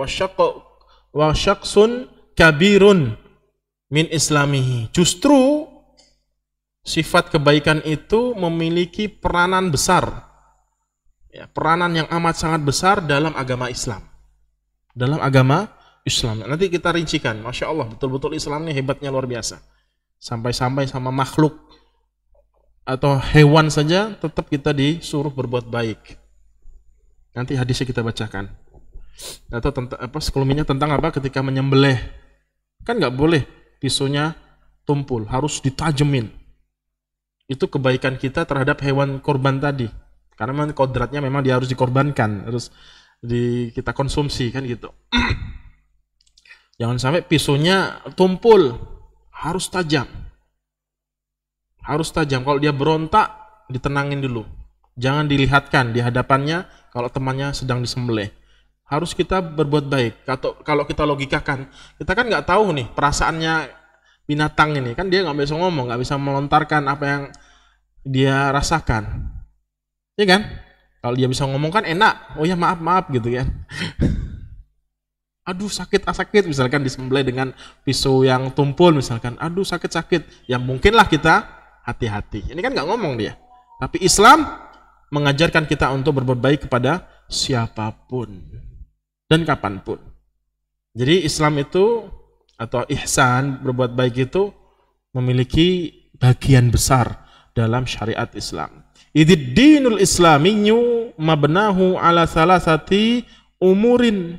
wasyaqsun kabirun min islamihi. Justru sifat kebaikan itu memiliki peranan besar. Ya, peranan yang amat sangat besar dalam agama Islam. Dalam agama Islam. Nanti kita rincikan. Masya Allah, betul-betul Islam ini hebatnya luar biasa. Sampai-sampai sama makhluk atau hewan saja tetap kita disuruh berbuat baik. Nanti hadisnya kita bacakan. Atau tentang apa, sekelumnya tentang apa ketika menyembelih. Kan nggak boleh pisaunya tumpul, harus ditajemin. Itu kebaikan kita terhadap hewan korban tadi. Karena memang kodratnya memang dia harus dikorbankan, harus kita konsumsi kan gitu. Jangan sampai pisaunya tumpul, harus tajam. Harus tajam. Kalau dia berontak, ditenangin dulu. Jangan dilihatkan di hadapannya kalau temannya sedang disembelih. Harus kita berbuat baik. Kalau kita logikakan, kita kan nggak tahu nih perasaannya binatang ini. Kan dia nggak bisa ngomong, nggak bisa melontarkan apa yang dia rasakan. Iya kan? Kalau dia bisa ngomong kan enak. Oh ya maaf gitu kan. Aduh sakit misalkan disembelih dengan pisau yang tumpul misalkan. Aduh sakit. Ya mungkinlah kita hati-hati. Ini kan nggak ngomong dia. Tapi Islam mengajarkan kita untuk berbuat baik kepada siapapun dan kapanpun. Jadi Islam itu atau ihsan, berbuat baik itu memiliki bagian besar dalam syariat Islam. Idid dinul islamiyyu mabnahu ala salasati umurin.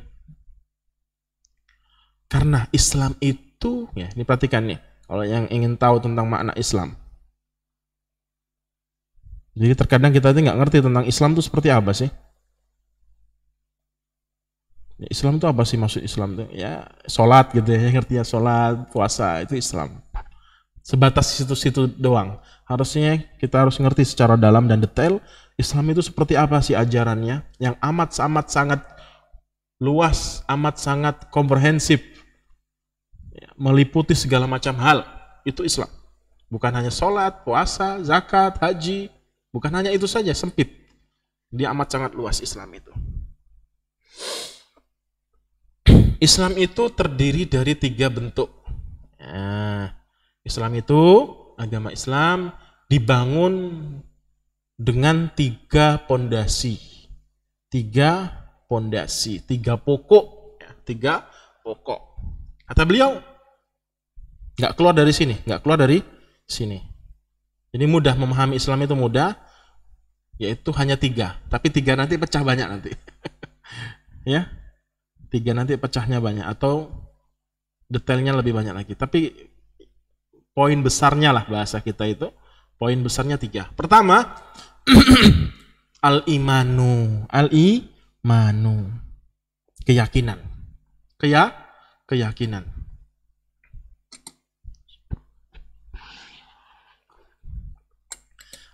Karena Islam itu, ya ini perhatikan nih, kalau yang ingin tahu tentang makna Islam. Jadi terkadang kita nggak ngerti tentang Islam itu seperti apa sih. Ya, Islam itu apa sih, maksud Islam itu? Ya sholat gitu ya, ngerti ya, sholat, puasa, itu Islam. Sebatas situ-situ doang. Harusnya kita harus ngerti secara dalam dan detail Islam itu seperti apa sih ajarannya, yang amat sangat luas, amat sangat komprehensif, meliputi segala macam hal. Itu Islam. Bukan hanya sholat, puasa, zakat, haji, bukan hanya itu saja, sempit. Dia amat sangat luas Islam itu. Islam itu terdiri dari 3 bentuk. Islam itu, agama Islam dibangun dengan 3 pondasi. 3 pondasi, 3 pokok. 3 pokok. Kata beliau, nggak keluar dari sini. Jadi mudah memahami Islam itu mudah, yaitu hanya 3. Tapi 3 nanti pecah banyak nanti. Ya, 3 nanti pecahnya banyak atau detailnya lebih banyak lagi. Tapi poin besarnya lah bahasa kita itu, poin besarnya 3. Pertama, al-imanu, keyakinan. Keyakinan.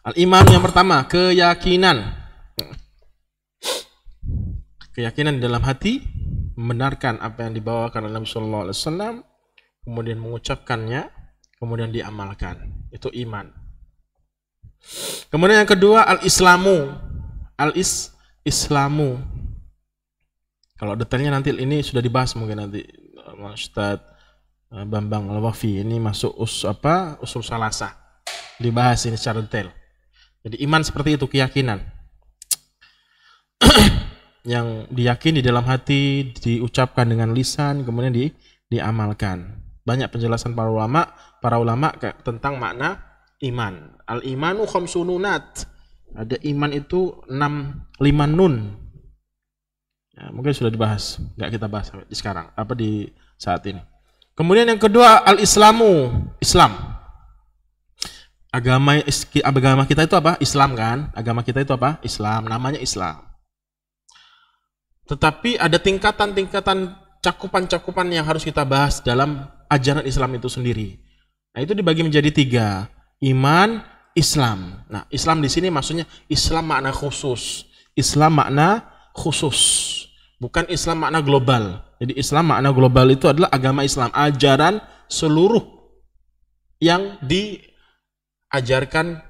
Al-iman yang pertama, keyakinan. Keyakinan di dalam hati, membenarkan apa yang dibawakan oleh Nabi sallallahu alaihi wasallam, kemudian mengucapkannya, kemudian diamalkan. Itu iman. Kemudian yang kedua, al-islamu. Al-islamu. Kalau detailnya nanti ini sudah dibahas mungkin nanti Ustaz Bambang Al-Wafi, ini masuk usul salasah. Dibahas ini secara detail. Jadi iman seperti itu, keyakinan. Yang diyakini di dalam hati, diucapkan dengan lisan, kemudian diamalkan. Banyak penjelasan para ulama tentang makna iman. Al-imanu khamsununat. Ada iman itu 5 nun. Ya, mungkin sudah dibahas, nggak kita bahas di sekarang, di saat ini. Kemudian yang kedua, al-islamu, Islam. Agama kita itu apa? Islam kan? Agama kita itu apa? Islam. Namanya Islam. Tetapi ada tingkatan-tingkatan cakupan-cakupan yang harus kita bahas dalam ajaran Islam itu sendiri. Nah, itu dibagi menjadi 3. Iman, Islam. Nah, Islam di sini maksudnya Islam makna khusus. Islam makna khusus. Bukan Islam makna global. Jadi Islam makna global itu adalah agama Islam. Ajaran seluruh yang diajarkan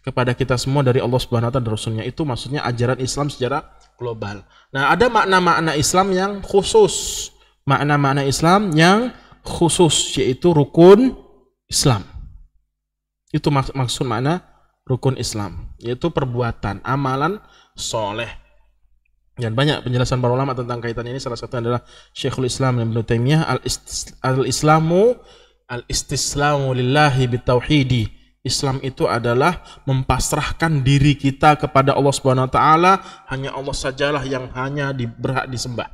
kepada kita semua dari Allah Subhanahu wa taala dan Rasulnya, itu maksudnya ajaran Islam secara global. Nah, ada makna-makna Islam yang khusus. Makna-makna Islam yang khusus, yaitu rukun Islam. Itu maksud makna rukun Islam, yaitu perbuatan, amalan soleh. Dan banyak penjelasan para ulama tentang kaitan ini. Salah satu adalah Syekhul Islam Ibnu Taimiyah, al-istislamu lillahi bitauhidi. Islam itu adalah mempasrahkan diri kita kepada Allah Subhanahu wa taala, hanya Allah sajalah yang hanya berhak disembah.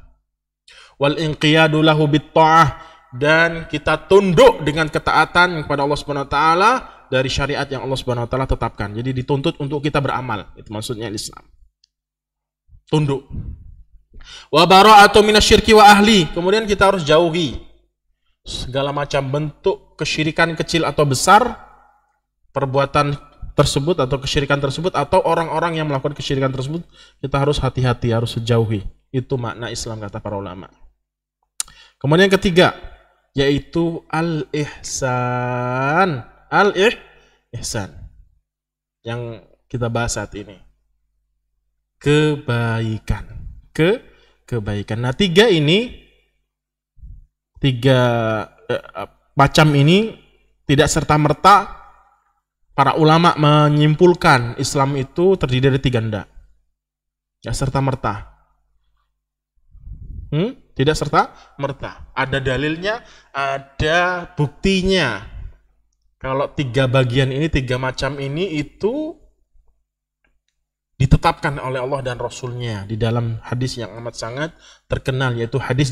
Wal inqiyadu lahu bitta'ah, dan kita tunduk dengan ketaatan kepada Allah Subhanahu wa taala dari syariat yang Allah Subhanahu wa taala tetapkan. Jadi dituntut untuk kita beramal. Itu maksudnya Islam. Tunduk. Wa bara'atu minasyirki wa ahli. Kemudian kita harus jauhi segala macam bentuk kesyirikan kecil atau besar, perbuatan tersebut atau kesyirikan tersebut, atau orang-orang yang melakukan kesyirikan tersebut, kita harus hati-hati, harus jauhi. Itu makna Islam kata para ulama. Kemudian yang ketiga, yaitu al-ihsan. Al-ihsan yang kita bahas saat ini. Kebaikan. Kebaikan. Nah, tiga macam ini tidak serta-merta para ulama menyimpulkan Islam itu terdiri dari 3 ndak. Ya, serta-merta. Tidak serta-merta. Ada dalilnya, ada buktinya. Kalau 3 bagian ini, 3 macam ini itu ditetapkan oleh Allah dan Rasulnya di dalam hadis yang amat sangat terkenal, yaitu hadis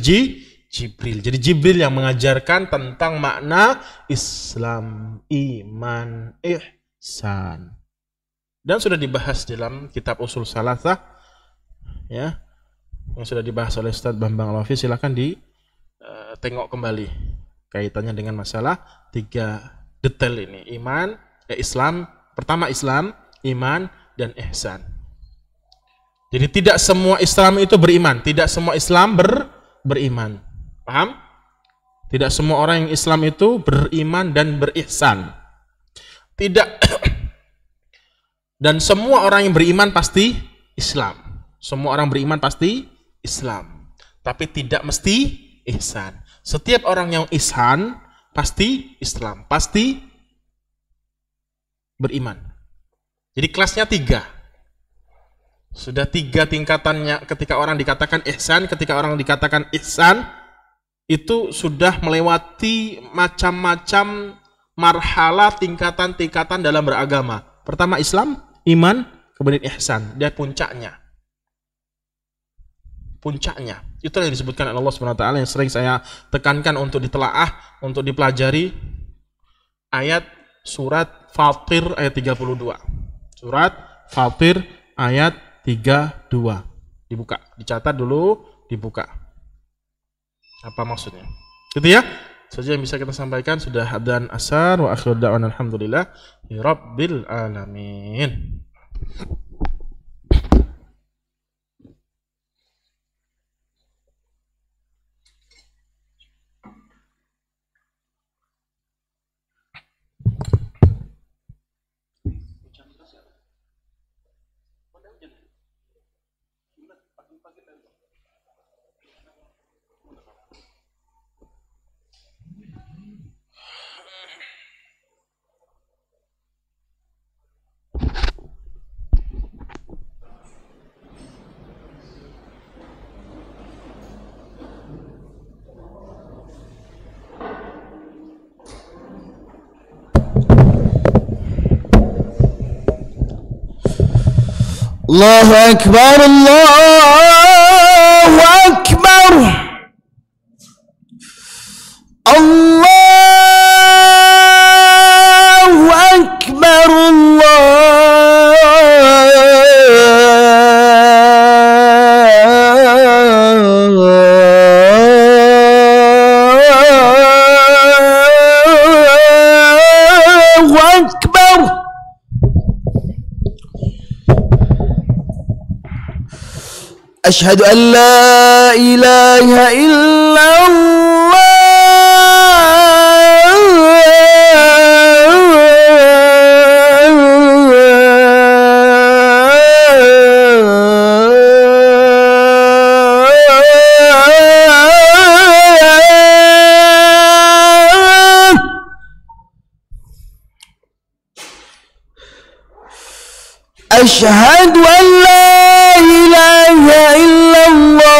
Jibril. Jadi Jibril yang mengajarkan tentang makna Islam, iman, ihsan. Dan sudah dibahas dalam kitab Ushul Salasah, ya, yang sudah dibahas oleh Ustaz Bambang Al-Wafi. Silakan ditengok kembali kaitannya dengan masalah 3 detail ini. Iman, Islam, pertama Islam, iman, dan ihsan. Jadi tidak semua Islam itu beriman, tidak semua Islam beriman. Paham? Tidak semua orang yang Islam itu beriman dan berihsan. Tidak. Dan semua orang yang beriman pasti Islam. Semua orang beriman pasti Islam. Tapi tidak mesti ihsan. Setiap orang yang ihsan pasti Islam, pasti beriman. Jadi kelasnya 3. Sudah 3 tingkatannya. Ketika orang dikatakan ihsan, ketika orang dikatakan ihsan, itu sudah melewati macam-macam marhalah, tingkatan-tingkatan dalam beragama. Pertama Islam, iman, kemudian ihsan. Dia puncaknya. Puncaknya. Itu yang disebutkan oleh Allah SWT, yang sering saya tekankan untuk ditelaah, untuk dipelajari. Ayat surat Fatir ayat 32. Surat Fatir ayat 32. Dibuka, dicatat dulu, dibuka. Apa maksudnya? Gitu ya. Saja yang bisa kita sampaikan. Sudah adzan asar wa akhir da'wana alhamdulillah rabbil alamin. Allahu Akbar, Allahu Akbar, Allahu Akbar. أشهد أن لا إله إلا الله أشهد أن لا إله إلا الله.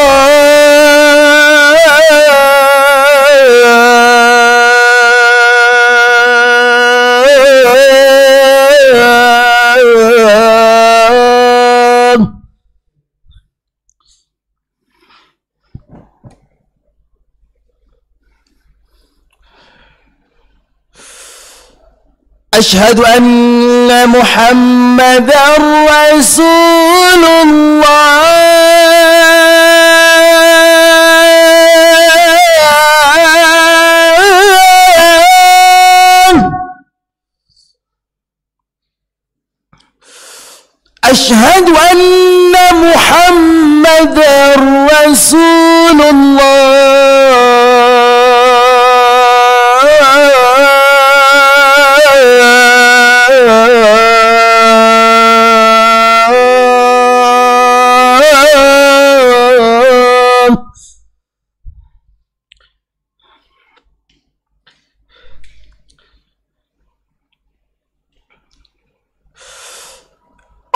أشهد أن محمدًا رسول الله. أشهد أن محمدًا رسول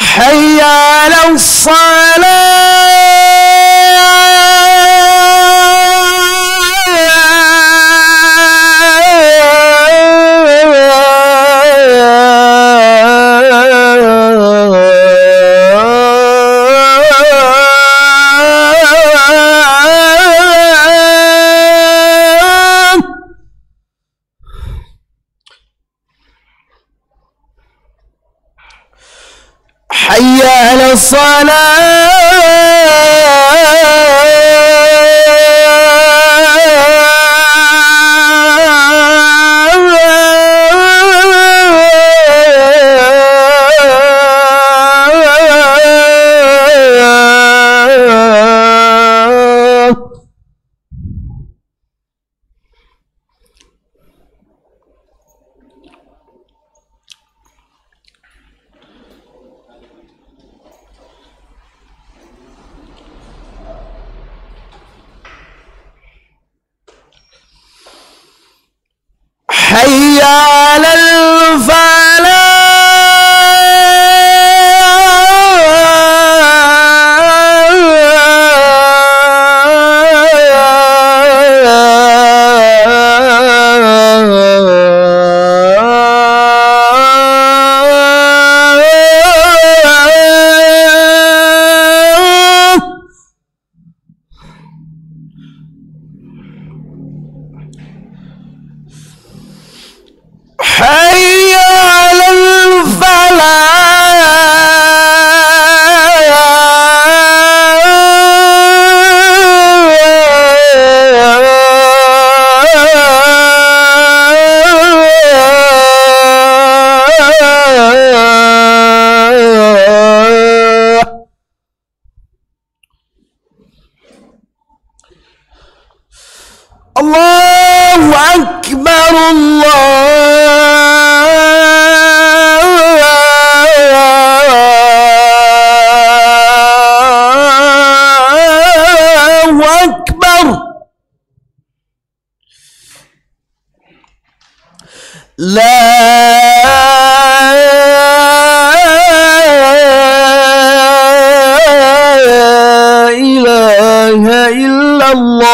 حي على حي على حي على حي على الله أكبر الله أكبر. لا إله إلا الله.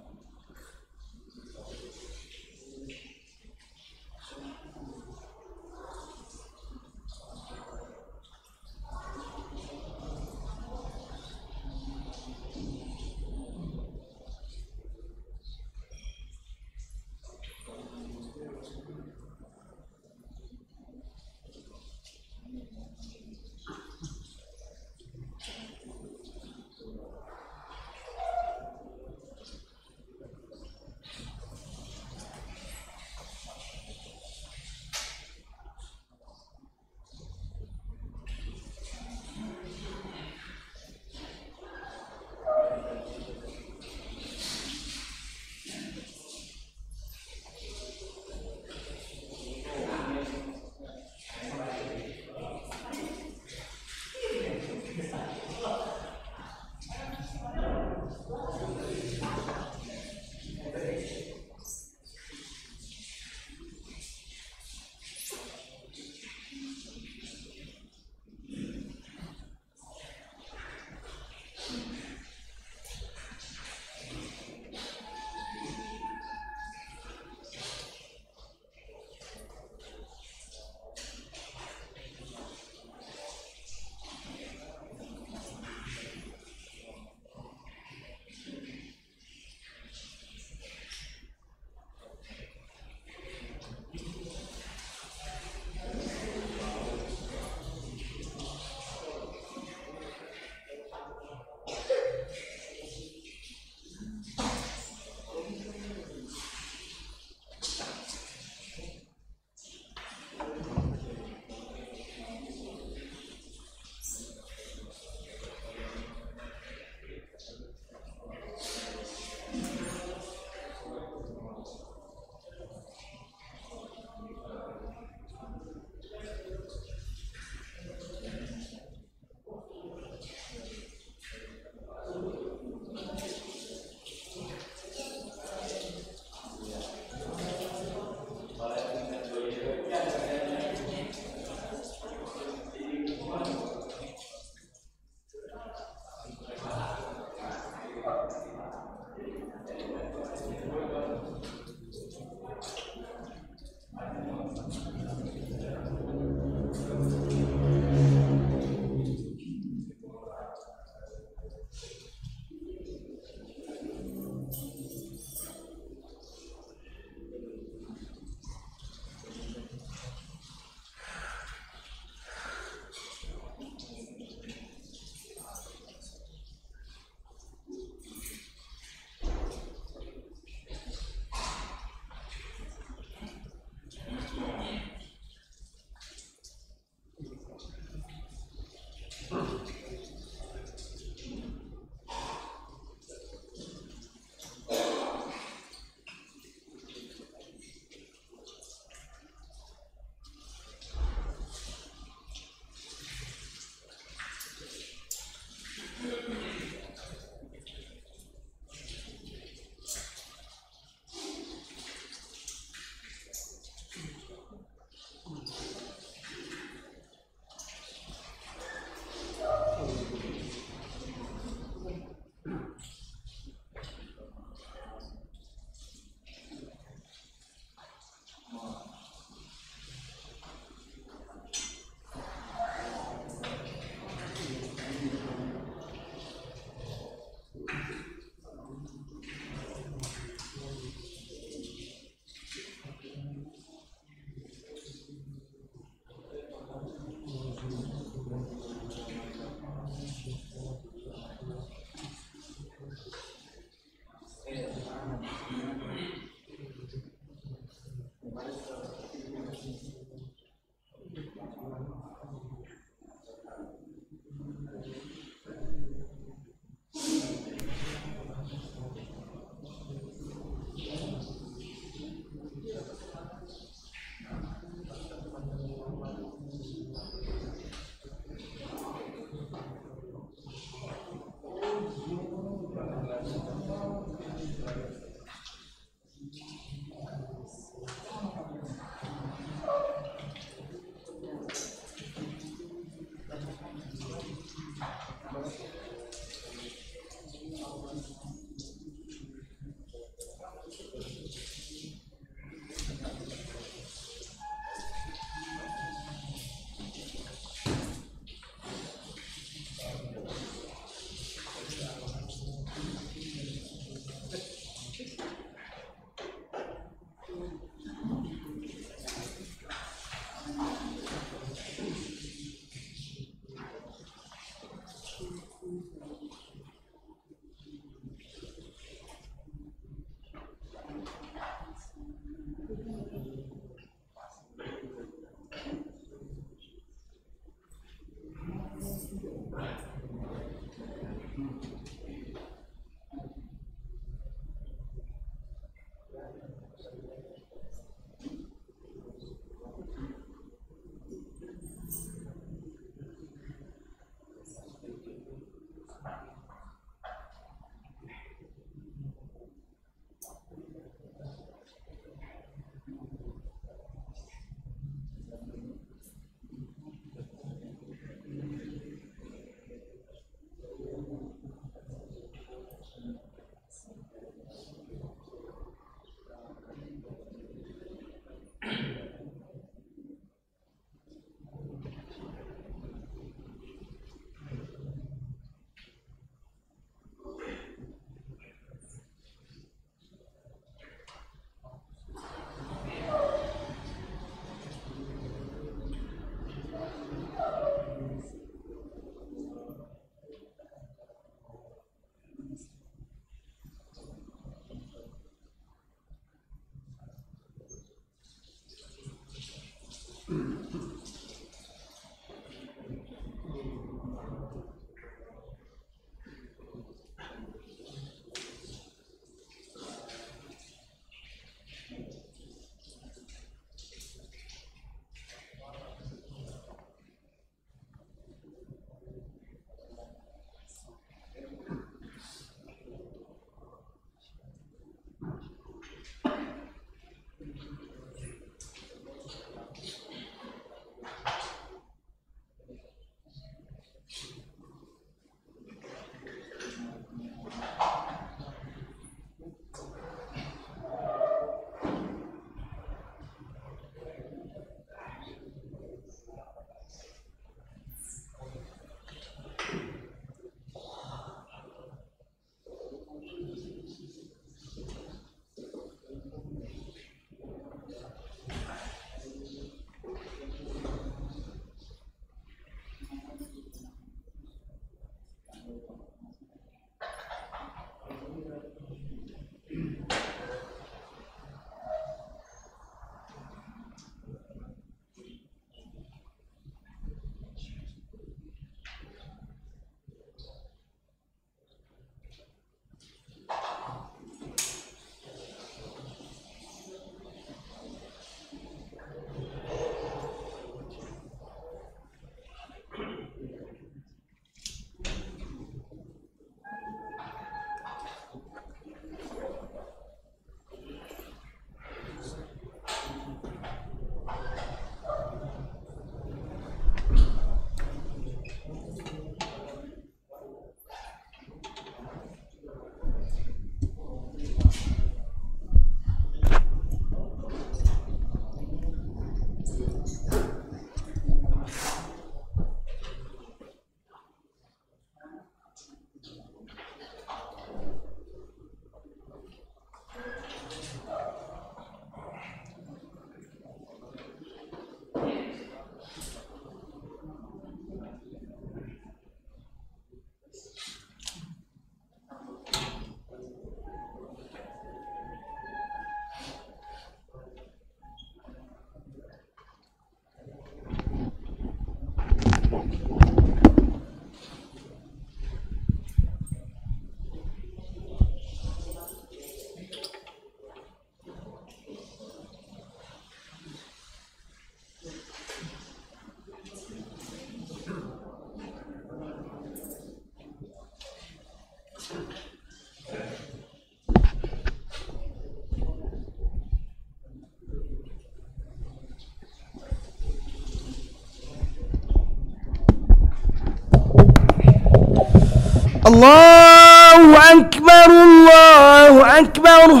الله أكبر الله أكبر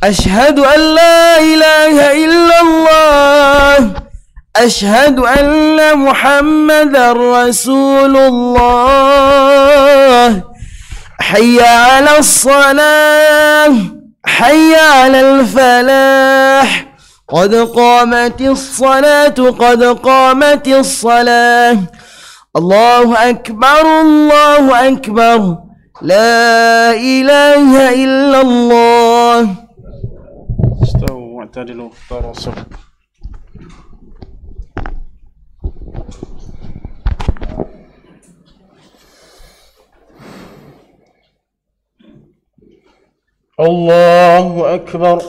أشهد أن لا إله إلا الله أشهد أن محمدا رسول الله حي على الصلاة حي على الفلاح قد قامت الصلاة قد قامت الصلاة الله أكبر الله أكبر لا إله إلا الله استووا واعتدلوا تراصوا الله أكبر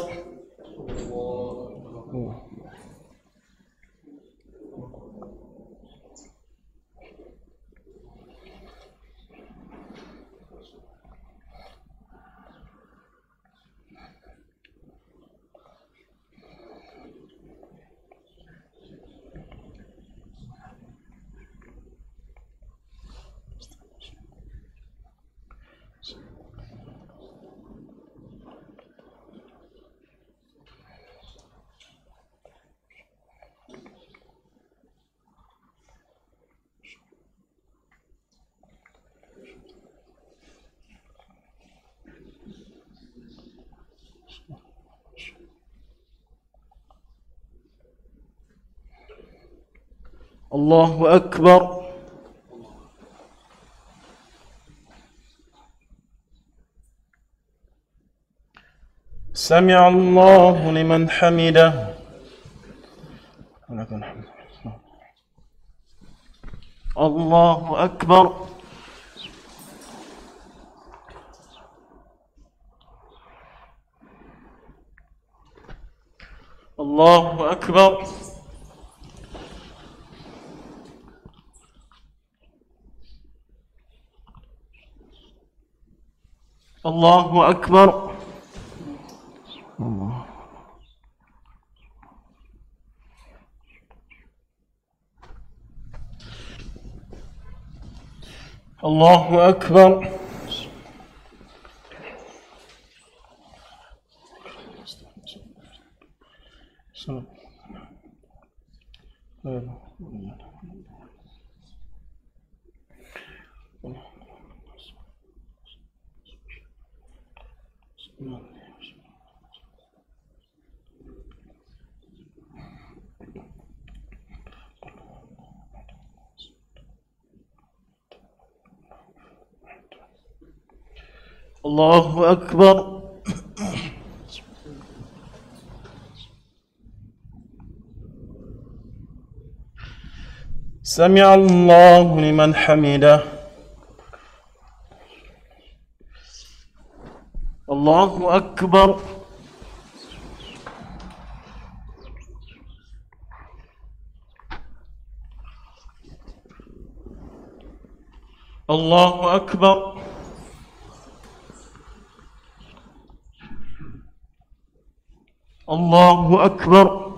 الله أكبر سمع الله لمن حمده ولك الحمد الله أكبر الله أكبر الله أكبر الله أكبر الله أكبر سمع الله لمن حمده الله أكبر الله أكبر الله أكبر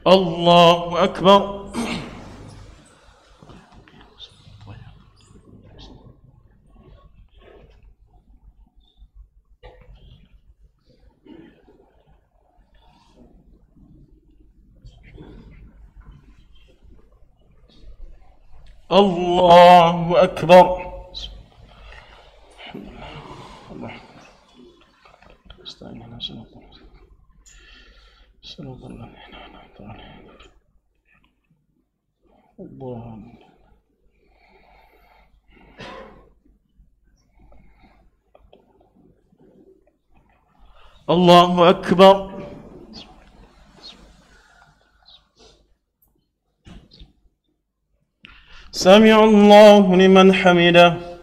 الله أكبر الله أكبر الله أكبر. سمع الله لمن حمده.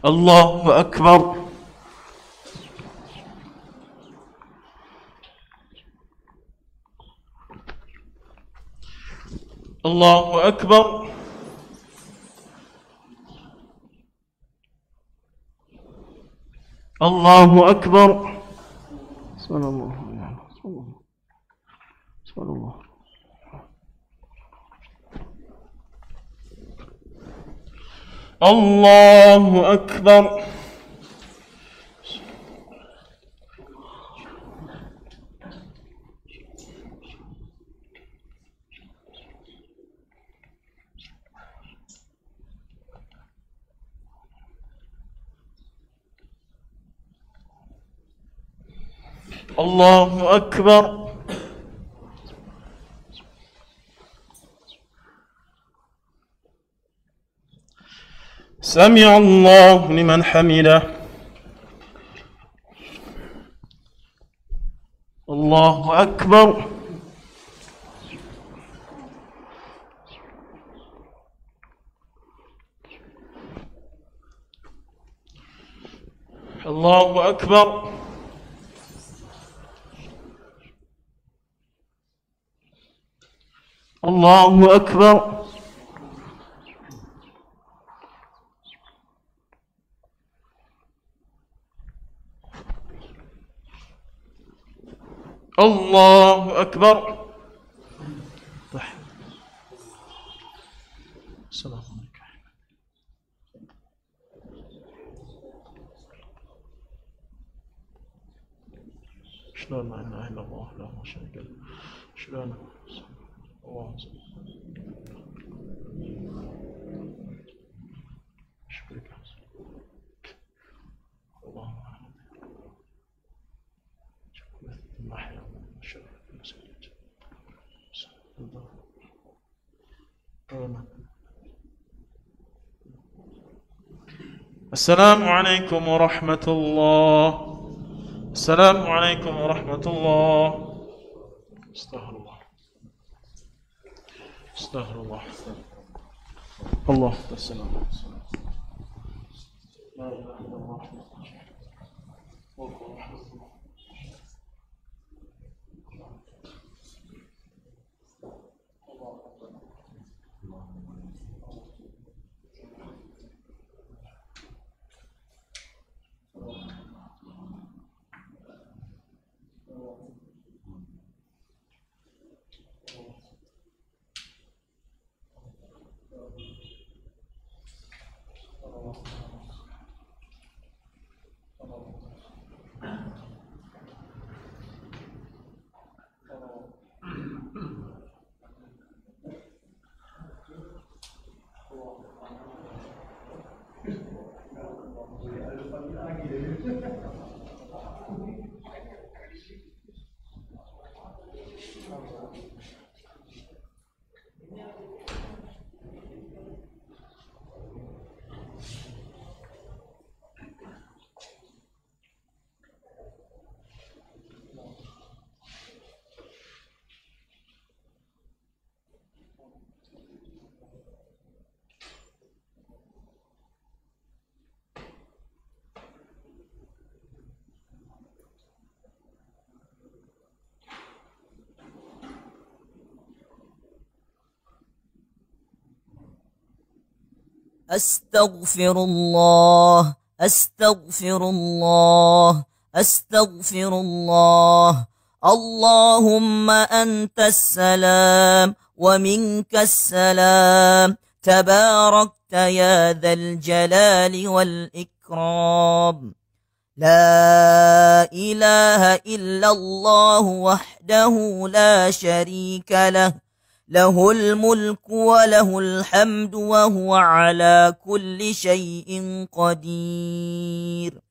الله أكبر. الله أكبر. الله أكبر. صلى الله عليه وسلم. صلى الله. الله أكبر. الله أكبر. سمع الله لمن حمده. الله أكبر. الله أكبر. الله أكبر. الله أكبر. السلام عليكم. شلون لا إله إلا الله لا شريك له. شلون اللهم صل شكرك اللهم السلام عليكم ورحمة الله. السلام عليكم ورحمة الله. استغفر الله. استغفر الله. الله السلام. لا إله إلا الله. أستغفر الله أستغفر الله أستغفر الله. اللهم أنت السلام ومنك السلام، تباركت يا ذا الجلال والإكرام. لا إله إلا الله وحده لا شريك له، له الملك وله الحمد وهو على كل شيء قدير.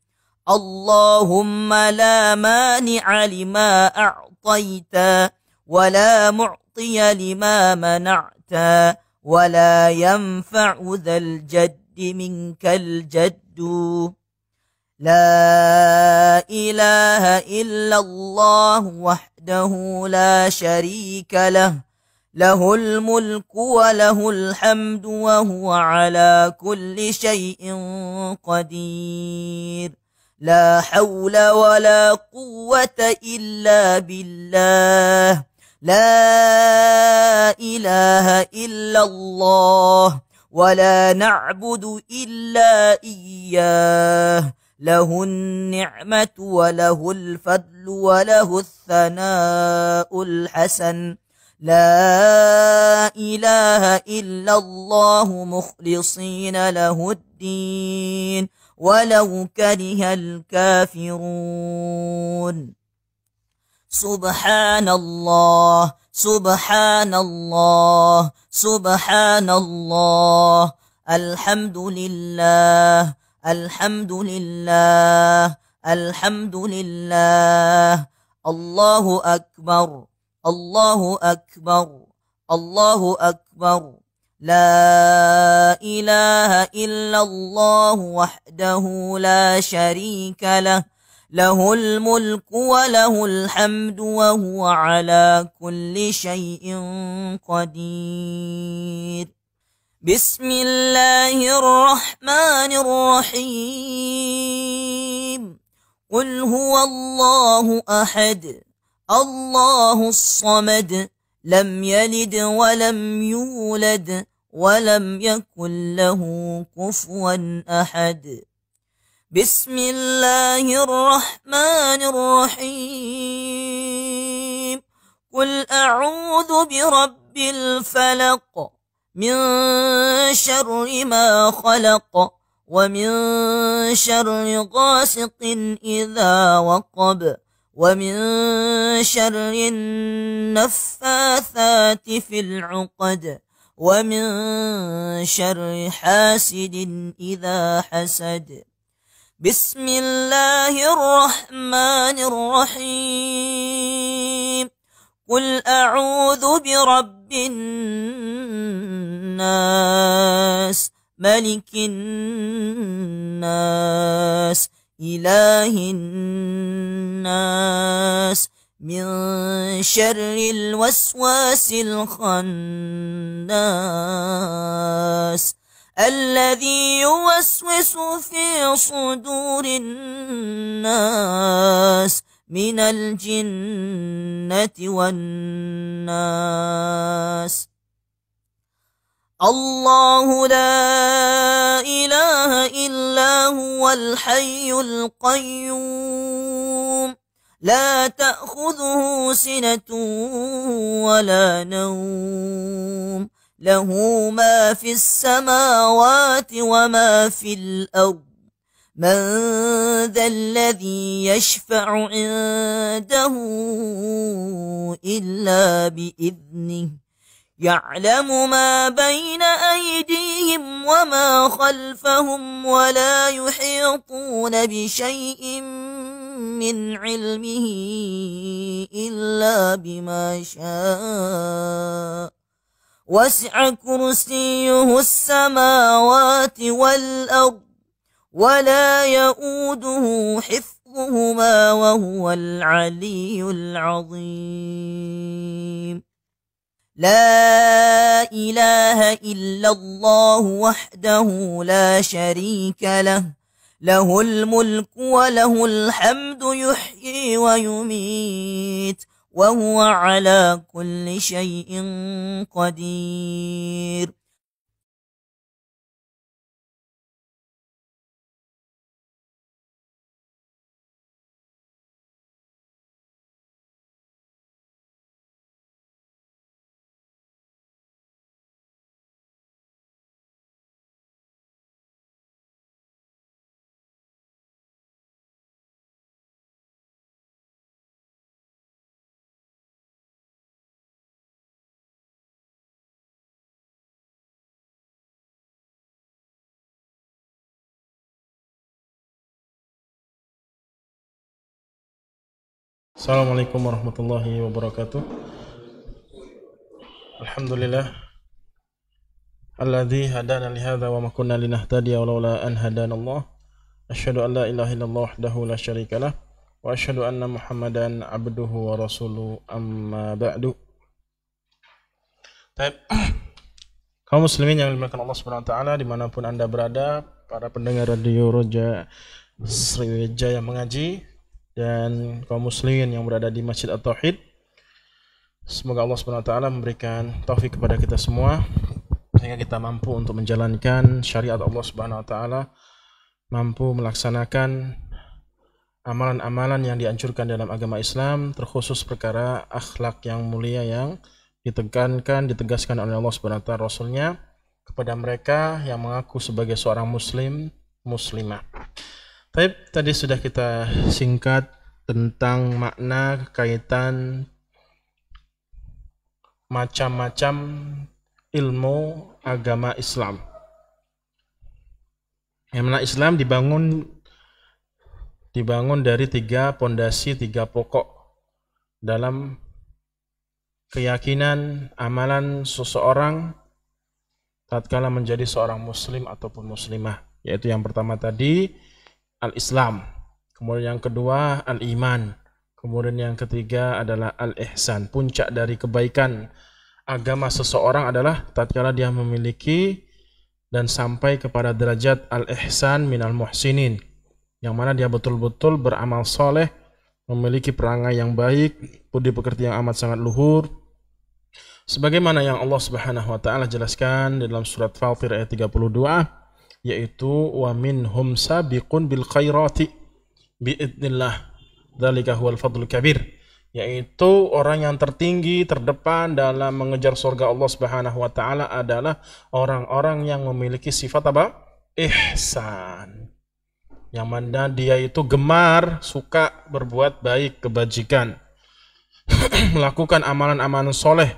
اللهم لا مانع لما أعطيت ولا معطي لما منعت ولا ينفع ذا الجد منك الجد لا إله إلا الله وحده لا شريك له له الملك وله الحمد وهو على كل شيء قدير لا حول ولا قوة إلا بالله لا إله إلا الله ولا نعبد إلا إياه له النعمة وله الفضل وله الثناء الحسن لا إله إلا الله مخلصين له الدين ولو كره الكافرون سبحان الله سبحان الله سبحان الله الحمد لله الحمد لله الحمد لله الله أكبر الله أكبر الله أكبر لا إله إلا الله وحده لا شريك له له الملك وله الحمد وهو على كل شيء قدير بسم الله الرحمن الرحيم قل هو الله أحد الله الصمد لم يلد ولم يولد ولم يكن له كفوا أحد بسم الله الرحمن الرحيم قل أعوذ برب الفلق من شر ما خلق ومن شر غاسق إذا وقب ومن شر النفاثات في العقد ومن شر حاسد إذا حسد بسم الله الرحمن الرحيم قل أعوذ برب الناس ملك الناس إله الناس من شر الوسواس الخناس الذي يوسوس في صدور الناس من الجنة والناس الله لا إله إلا هو الحي القيوم لا تأخذه سنة ولا نوم له ما في السماوات وما في الأرض من ذا الذي يشفع عنده إلا بإذنه يعلم ما بين أيديهم وما خلفهم ولا يحيطون بشيء من علمه إلا بما شاء وسع كرسيه السماوات والأرض ولا يؤوده حفظهما وهو العلي العظيم لا إله إلا الله وحده لا شريك له له الملك وله الحمد يحيي ويميت وهو على كل شيء قدير Assalamualaikum warahmatullahi wabarakatuh. Alhamdulillah, alladzi hadana li hadza wa ma kunna linahtadiya laula an hadanallah. Asyhadu an la ilaha illallah wahdahu la syarikalah wa asyhadu anna Muhammadan abduhu wa rasuluhu amma ba'du. Baik. Kaum muslimin yang dimuliakan Allah Subhanahu wa taala dimanapun Anda berada, para pendengar radio Roja Sriwijaya Mengaji dan kaum muslimin yang berada di Masjid At-Tauhid, semoga Allah Subhanahu wa taala memberikan taufik kepada kita semua sehingga kita mampu untuk menjalankan syariat Allah Subhanahu wa taala, mampu melaksanakan amalan-amalan yang dianjurkan dalam agama Islam, terkhusus perkara akhlak yang mulia yang ditegaskan oleh Allah Subhanahu wa taala Rasulnya kepada mereka yang mengaku sebagai seorang muslim, muslimah. Tadi sudah kita singkat tentang makna kaitan macam-macam ilmu agama Islam. Yang mana Islam dibangun dari 3 pondasi, 3 pokok dalam keyakinan amalan seseorang tatkala menjadi seorang muslim ataupun muslimah, yaitu yang pertama tadi al-Islam, kemudian yang kedua al-iman, kemudian yang ketiga adalah al-ihsan. Puncak dari kebaikan agama seseorang adalah tatkala dia memiliki dan sampai kepada derajat al-ihsan minal muhsinin, yang mana dia betul-betul beramal soleh, memiliki perangai yang baik, budi pekerti yang amat sangat luhur, sebagaimana yang Allah Subhanahu wa taala jelaskan dalam surat Fatir ayat 32, yaitu wa minhum sabiqun bil khairati biidznillah dzalika huwal fadlul kabir, yaitu orang yang tertinggi, terdepan dalam mengejar surga Allah Subhanahu wa taala adalah orang-orang yang memiliki sifat apa? Ihsan. Yang mana dia itu gemar, suka berbuat baik, kebajikan, melakukan amalan-amalan soleh,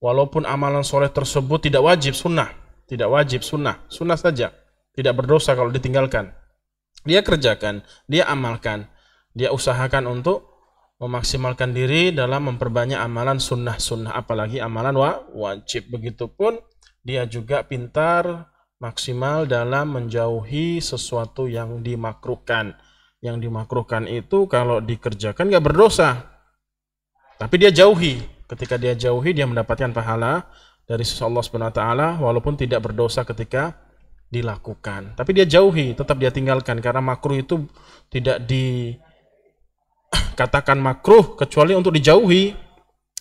walaupun amalan soleh tersebut tidak wajib sunnah, sunnah saja, tidak berdosa kalau ditinggalkan. Dia kerjakan, dia amalkan, dia usahakan untuk memaksimalkan diri dalam memperbanyak amalan sunnah-sunnah, apalagi amalan wajib. Begitupun dia juga pintar, maksimal dalam menjauhi sesuatu yang dimakruhkan. Yang dimakruhkan itu kalau dikerjakan nggak berdosa, tapi dia jauhi. Ketika dia jauhi, dia mendapatkan pahala dari sisi Allah Subhanahu wa taala, walaupun tidak berdosa ketika dilakukan. Tapi dia jauhi, tetap dia tinggalkan, karena makruh itu tidak dikatakan makruh kecuali untuk dijauhi.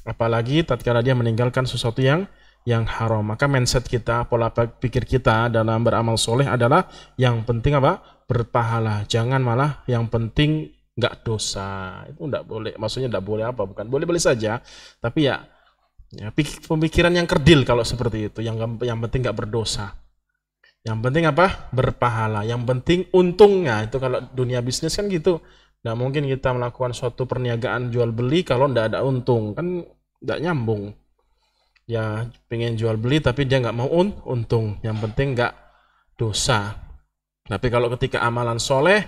Apalagi tatkala dia meninggalkan sesuatu yang haram. Maka mindset kita, pola pikir kita dalam beramal soleh adalah yang penting apa? Berpahala. Jangan malah yang penting nggak dosa. Itu nggak boleh. Maksudnya nggak boleh apa? Bukan boleh-boleh saja. Tapi ya pemikiran yang kerdil kalau seperti itu. Yang penting nggak berdosa. Yang penting apa? Berpahala. Yang penting untungnya. Itu kalau dunia bisnis kan gitu. Nggak mungkin kita melakukan suatu perniagaan jual beli kalau nggak ada untung. Kan nggak nyambung. Ya pengen jual beli tapi dia nggak mau untung. Yang penting nggak dosa. Tapi kalau ketika amalan soleh,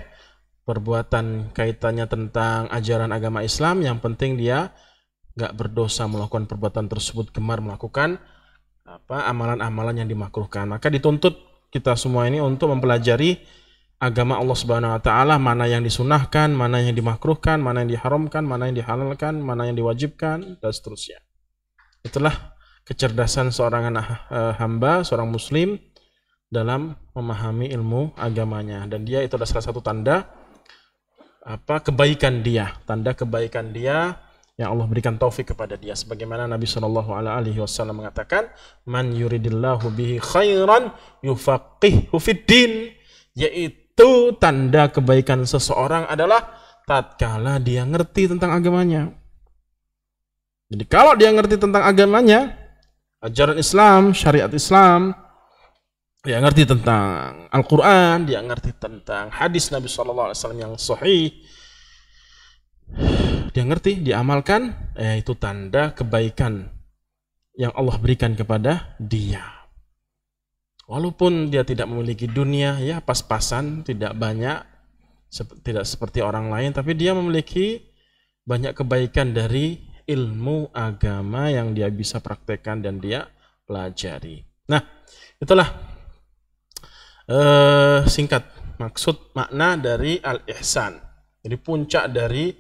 perbuatan kaitannya tentang ajaran agama Islam, yang penting dia nggak berdosa melakukan perbuatan tersebut, gemar melakukan amalan-amalan yang dimakruhkan. Maka dituntut kita semua ini untuk mempelajari agama Allah Subhanahu wa taala, mana yang disunahkan, mana yang dimakruhkan, mana yang diharamkan, mana yang dihalalkan, mana yang diwajibkan, dan seterusnya. Itulah kecerdasan seorang anak hamba, seorang muslim dalam memahami ilmu agamanya, dan dia itu adalah salah satu tanda kebaikan dia, tanda kebaikan dia yang Allah berikan taufik kepada dia, sebagaimana Nabi SAW mengatakan, man yuridillahu bihi khairan yufaqihu fiddin, yaitu tanda kebaikan seseorang adalah tatkala dia ngerti tentang agamanya. Jadi kalau dia ngerti tentang agamanya, ajaran Islam, syariat Islam, dia ngerti tentang Al-Quran, dia ngerti tentang hadis Nabi SAW yang sahih, dia ngerti, diamalkan, itu tanda kebaikan yang Allah berikan kepada dia. Walaupun dia tidak memiliki dunia, ya pas-pasan, tidak banyak, tidak seperti orang lain, tapi dia memiliki banyak kebaikan dari ilmu agama yang dia bisa praktekkan dan dia pelajari. Nah, Itulah singkat maksud makna dari al-ihsan. Jadi puncak dari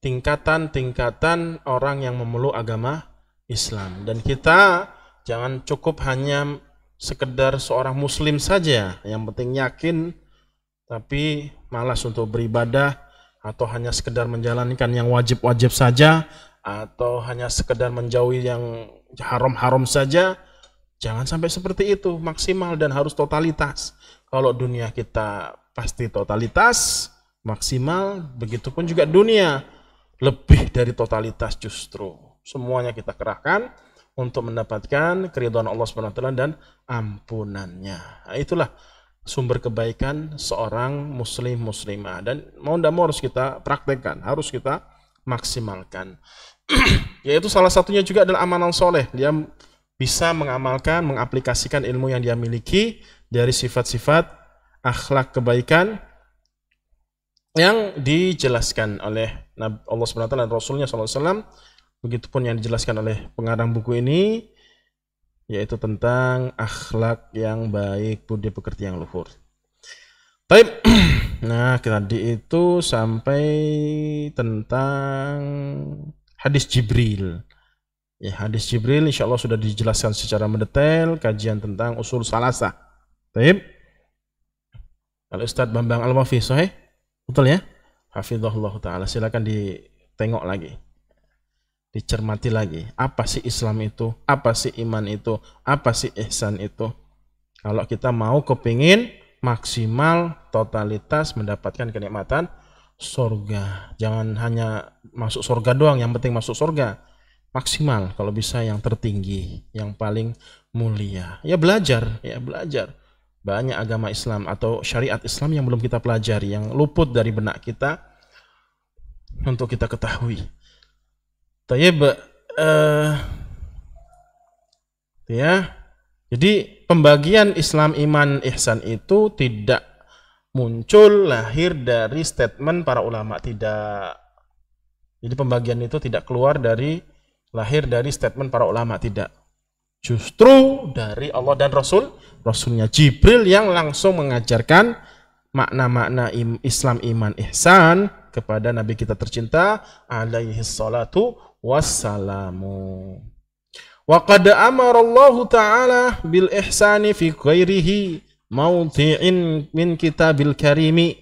tingkatan-tingkatan orang yang memeluk agama Islam. Dan kita jangan cukup hanya sekedar seorang muslim saja, yang penting yakin tapi malas untuk beribadah, atau hanya sekedar menjalankan yang wajib-wajib saja, atau hanya sekedar menjauhi yang haram-haram saja. Jangan sampai seperti itu, maksimal dan harus totalitas. Kalau dunia kita pasti totalitas, maksimal, begitupun juga dunia. Lebih dari totalitas justru. Semuanya kita kerahkan untuk mendapatkan keridhaan Allah SWT dan ampunannya. Nah, itulah sumber kebaikan seorang muslim muslimah. Dan mau tidak mau harus kita praktekkan, harus kita maksimalkan. Yaitu salah satunya juga adalah amalan soleh. Dia bisa mengamalkan, mengaplikasikan ilmu yang dia miliki dari sifat-sifat akhlak kebaikan yang dijelaskan oleh Allah SWT dan Rasulnya SAW. Begitupun yang dijelaskan oleh pengarang buku ini, yaitu tentang akhlak yang baik, budi pekerti yang luhur. Baik. Nah, tadi itu sampai tentang hadis Jibril. Ya, hadis Jibril insya Allah sudah dijelaskan secara mendetail, kajian tentang usul salasah. Baik. Kalau Ustadz Bambang Al-Wafi, sahih? Betul ya? Hafizahullah ta'ala. Silakan ditengok lagi. Dicermati lagi. Apa sih Islam itu? Apa sih iman itu? Apa sih ihsan itu? Kalau kita mau kepingin maksimal totalitas mendapatkan kenikmatan surga. Jangan hanya masuk surga doang, yang penting masuk surga. Maksimal, kalau bisa yang tertinggi, yang paling mulia. Ya belajar, ya belajar. Banyak agama Islam atau syariat Islam yang belum kita pelajari, yang luput dari benak kita untuk kita ketahui. Ya, jadi pembagian Islam, iman, ihsan itu tidak muncul lahir dari statement para ulama, tidak. Jadi pembagian itu tidak keluar dari lahir dari statement para ulama, tidak. Justru dari Allah dan Rasulnya. Jibril yang langsung mengajarkan makna-makna Islam, iman, ihsan kepada Nabi kita tercinta alaihi salatu wassalamu. Wa qad amara Allah Ta'ala bil ihsani fi ghairihi mawdi'in min kitabil karimi.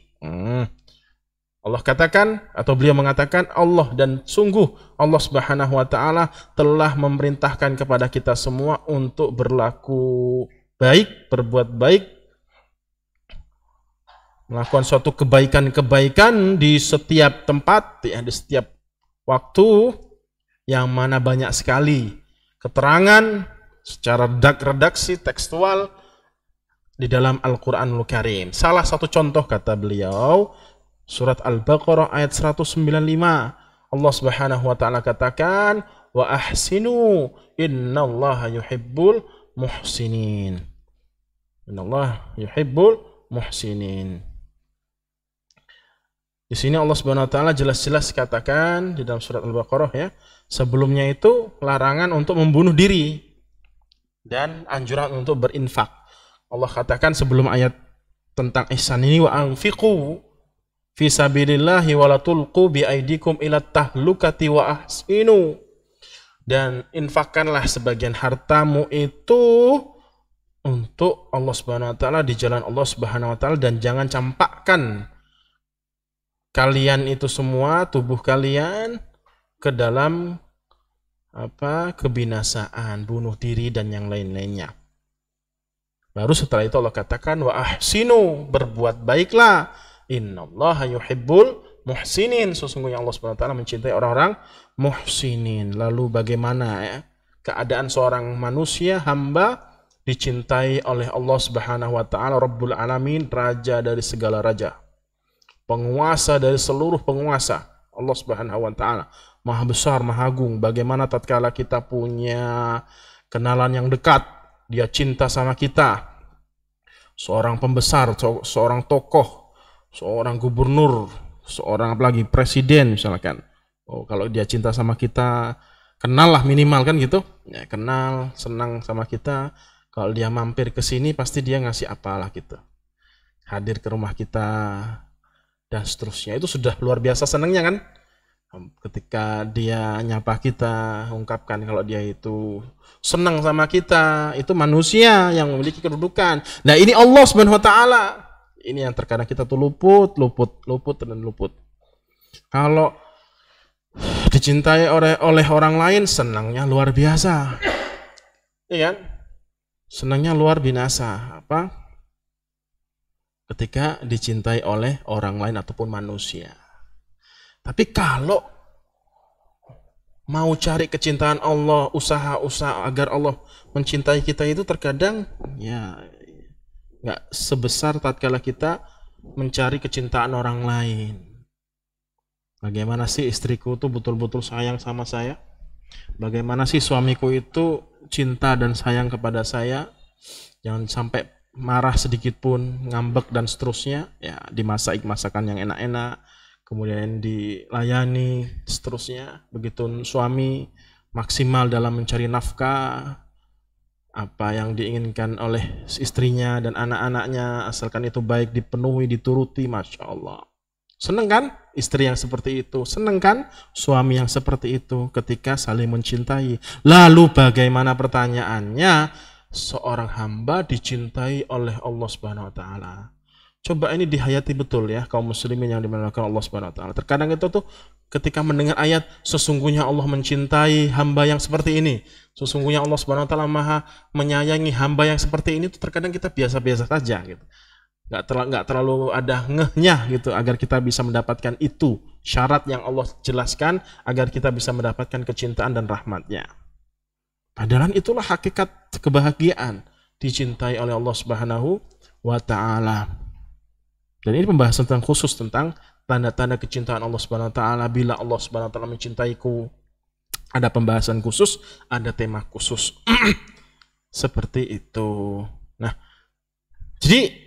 Allah katakan, atau beliau mengatakan, Allah dan sungguh Allah Subhanahu wa Ta'ala telah memerintahkan kepada kita semua untuk berlaku baik, berbuat baik, melakukan suatu kebaikan-kebaikan di setiap tempat, ya, di setiap waktu, yang mana banyak sekali keterangan secara redaksi tekstual di dalam Al-Quranul Karim. Salah satu contoh, kata beliau, Surat Al-Baqarah ayat 195. Allah Subhanahu wa Ta'ala katakan, wa ahsinu innallaha yuhibbul muhsinin. Innallaha yuhibbul muhsinin. Di sini Allah Subhanahu wa Ta'ala jelas-jelas katakan di dalam surat Al-Baqarah, ya, sebelumnya itu larangan untuk membunuh diri dan anjuran untuk berinfak. Allah katakan sebelum ayat tentang ihsan ini, wa anfiqu fi sabilillahi wa la tulqu bi aidikum ila tahlukati wa ahsinu. Dan infakkanlah sebagian hartamu itu untuk Allah Subhanahu wa Ta'ala, di jalan Allah Subhanahu wa Ta'ala, dan jangan campakkan kalian itu semua, tubuh kalian, ke dalam kebinasaan, bunuh diri dan yang lain-lainnya. Baru setelah itu Allah katakan, wa ahsinu, berbuat baiklah, innallaha yuhibbul muhsinin, sesungguhnya Allah SWT mencintai orang-orang muhsinin. Lalu bagaimana, ya, keadaan seorang manusia, hamba, dicintai oleh Allah Subhanahu wa Ta'ala, Rabbul Alamin, raja dari segala raja, penguasa dari seluruh penguasa. Allah Subhanahu wa Ta'ala maha besar, maha agung. Bagaimana tatkala kita punya kenalan yang dekat, dia cinta sama kita, seorang pembesar, seorang tokoh, seorang gubernur, seorang apalagi presiden misalkan. Oh, kalau dia cinta sama kita, kenal lah minimal, kan gitu. Ya, kenal, senang sama kita. Kalau dia mampir ke sini pasti dia ngasih apalah gitu. Hadir ke rumah kita dan seterusnya. Itu sudah luar biasa senangnya kan? Ketika dia nyapa kita, ungkapkan kalau dia itu senang sama kita, itu manusia yang memiliki kedudukan. Nah, ini Allah Subhanahu wa taala. Ini yang terkadang kita tuh luput. Kalau dicintai oleh orang lain, senangnya luar biasa. Iya kan? Senangnya luar binasa. Apa? Ketika dicintai oleh orang lain ataupun manusia. Tapi kalau mau cari kecintaan Allah, usaha agar Allah mencintai kita itu terkadang ya nggak sebesar tatkala kita mencari kecintaan orang lain. Bagaimana sih istriku tuh betul-betul sayang sama saya? Bagaimana sih suamiku itu cinta dan sayang kepada saya? Jangan sampai marah sedikit pun, ngambek dan seterusnya. Ya, dimasak masakan yang enak-enak, kemudian dilayani seterusnya. Begitu suami maksimal dalam mencari nafkah, apa yang diinginkan oleh istrinya dan anak-anaknya, asalkan itu baik dipenuhi, dituruti, Masya Allah. Senang kan istri yang seperti itu? Senang kan suami yang seperti itu ketika saling mencintai? Lalu bagaimana pertanyaannya? Seorang hamba dicintai oleh Allah Subhanahu wa taala. Coba ini dihayati betul ya kaum muslimin yang dimuliakan Allah Subhanahu wa taala. Terkadang itu tuh ketika mendengar ayat sesungguhnya Allah mencintai hamba yang seperti ini, sesungguhnya Allah Subhanahu wa taala Maha menyayangi hamba yang seperti ini, tuh terkadang kita biasa-biasa saja gitu. Nggak terlalu ada ngehnya gitu agar kita bisa mendapatkan itu syarat yang Allah jelaskan agar kita bisa mendapatkan kecintaan dan rahmatnya. Padahal itulah hakikat kebahagiaan, dicintai oleh Allah Subhanahu wa taala. Dan ini pembahasan tentang khusus tentang tanda-tanda kecintaan Allah Subhanahu wa taala. Bila Allah Subhanahu wa taala mencintaiku, ada pembahasan khusus, ada tema khusus. Seperti itu. Nah, jadi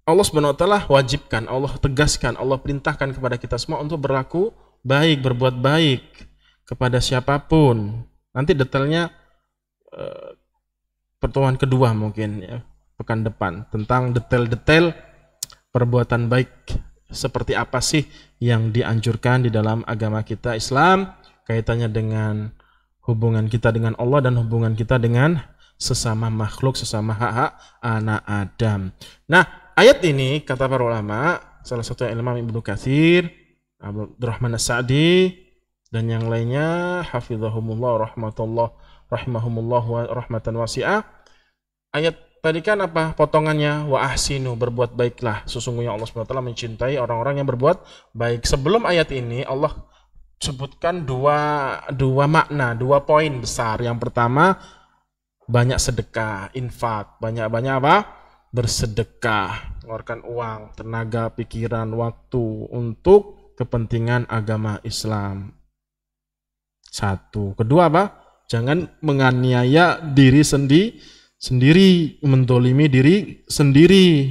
Allah Subhanahu wa taala wajibkan, Allah tegaskan, Allah perintahkan kepada kita semua untuk berlaku baik, berbuat baik kepada siapapun. Nanti detailnya pertemuan kedua mungkin ya, pekan depan, tentang detail-detail perbuatan baik seperti apa sih yang dianjurkan di dalam agama kita Islam, kaitannya dengan hubungan kita dengan Allah dan hubungan kita dengan sesama makhluk, sesama hak anak Adam. Nah, ayat ini kata para ulama, salah satu Imam Ibnu Katsir, Abdurrahman As-Sa'di dan yang lainnya, hafizahumullah rahimahumullah rahmatan wasi'ah. Ayat tadi kan apa potongannya? Wa ahsinu, berbuat baiklah. Sesungguhnya Allah SWT mencintai orang-orang yang berbuat baik. Sebelum ayat ini Allah sebutkan dua makna, dua poin besar. Yang pertama, banyak sedekah, infak, banyak apa? Bersedekah, mengeluarkan uang, tenaga, pikiran, waktu untuk kepentingan agama Islam. Satu. Kedua apa? Jangan menganiaya diri sendiri, mendolimi diri sendiri.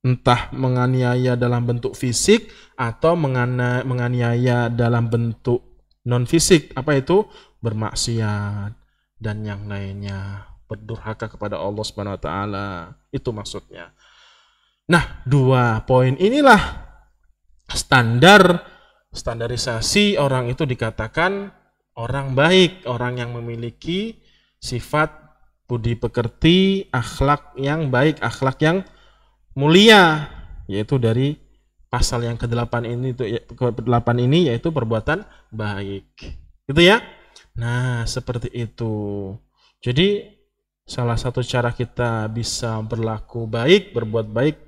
Entah menganiaya dalam bentuk fisik atau menganiaya dalam bentuk non fisik. Apa itu? Bermaksiat dan yang lainnya, berdurhaka kepada Allah Subhanahu wa taala. Itu maksudnya. Nah, dua poin inilah standarisasi orang itu dikatakan orang baik, orang yang memiliki sifat budi pekerti, akhlak yang baik, akhlak yang mulia, yaitu dari pasal yang ke-8 ini yaitu perbuatan baik. Gitu ya? Nah, seperti itu. Jadi salah satu cara kita bisa berlaku baik, berbuat baik,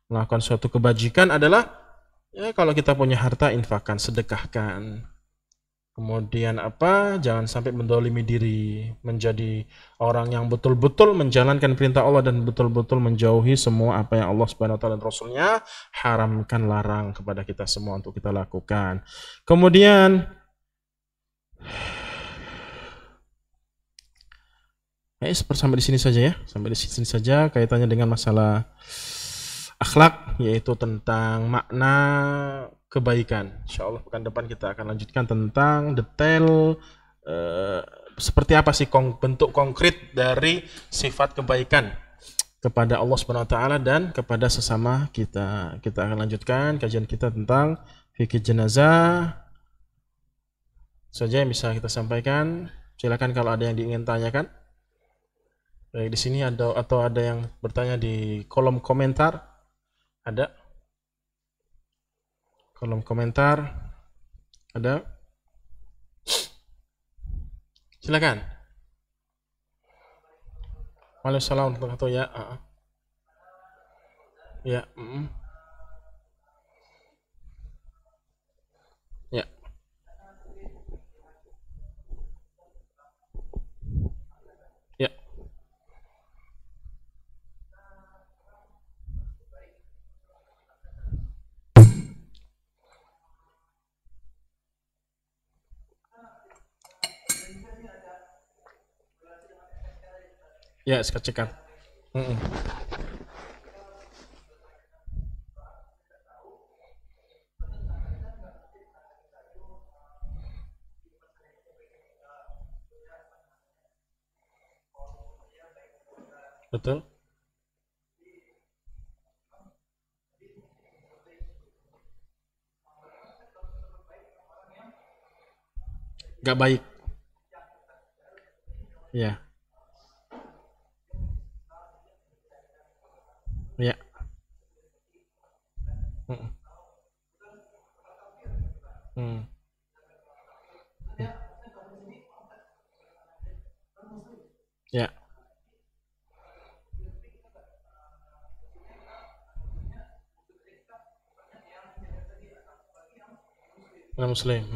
melakukan suatu kebajikan adalah ya kalau kita punya harta, infakkan, sedekahkan. Kemudian apa? Jangan sampai mendolimi diri, menjadi orang yang betul-betul menjalankan perintah Allah dan betul-betul menjauhi semua apa yang Allah Subhanahu wa taala dan Rasulnya haramkan, larang kepada kita semua untuk kita lakukan. Kemudian sampai di sini saja ya. Sampai di sini saja kaitannya dengan masalah akhlak, yaitu tentang makna kebaikan. Insyaallah pekan depan kita akan lanjutkan tentang detail seperti apa sih bentuk konkret dari sifat kebaikan kepada Allah Subhanahu wa taala dan kepada sesama kita. Kita akan lanjutkan kajian kita tentang fikih jenazah. Saja yang bisa kita sampaikan. Silakan kalau ada yang ingin tanyakan. Baik, di sini ada atau ada yang bertanya di kolom komentar. Ada? Kolom komentar. Ada? Silakan. Waalaikumsalam warahmatullahi wabarakatuh. Ya. Ya. Ya. Ya, skecekan. Betul. Gak baik. Ya. Ya. Ya. Muslim.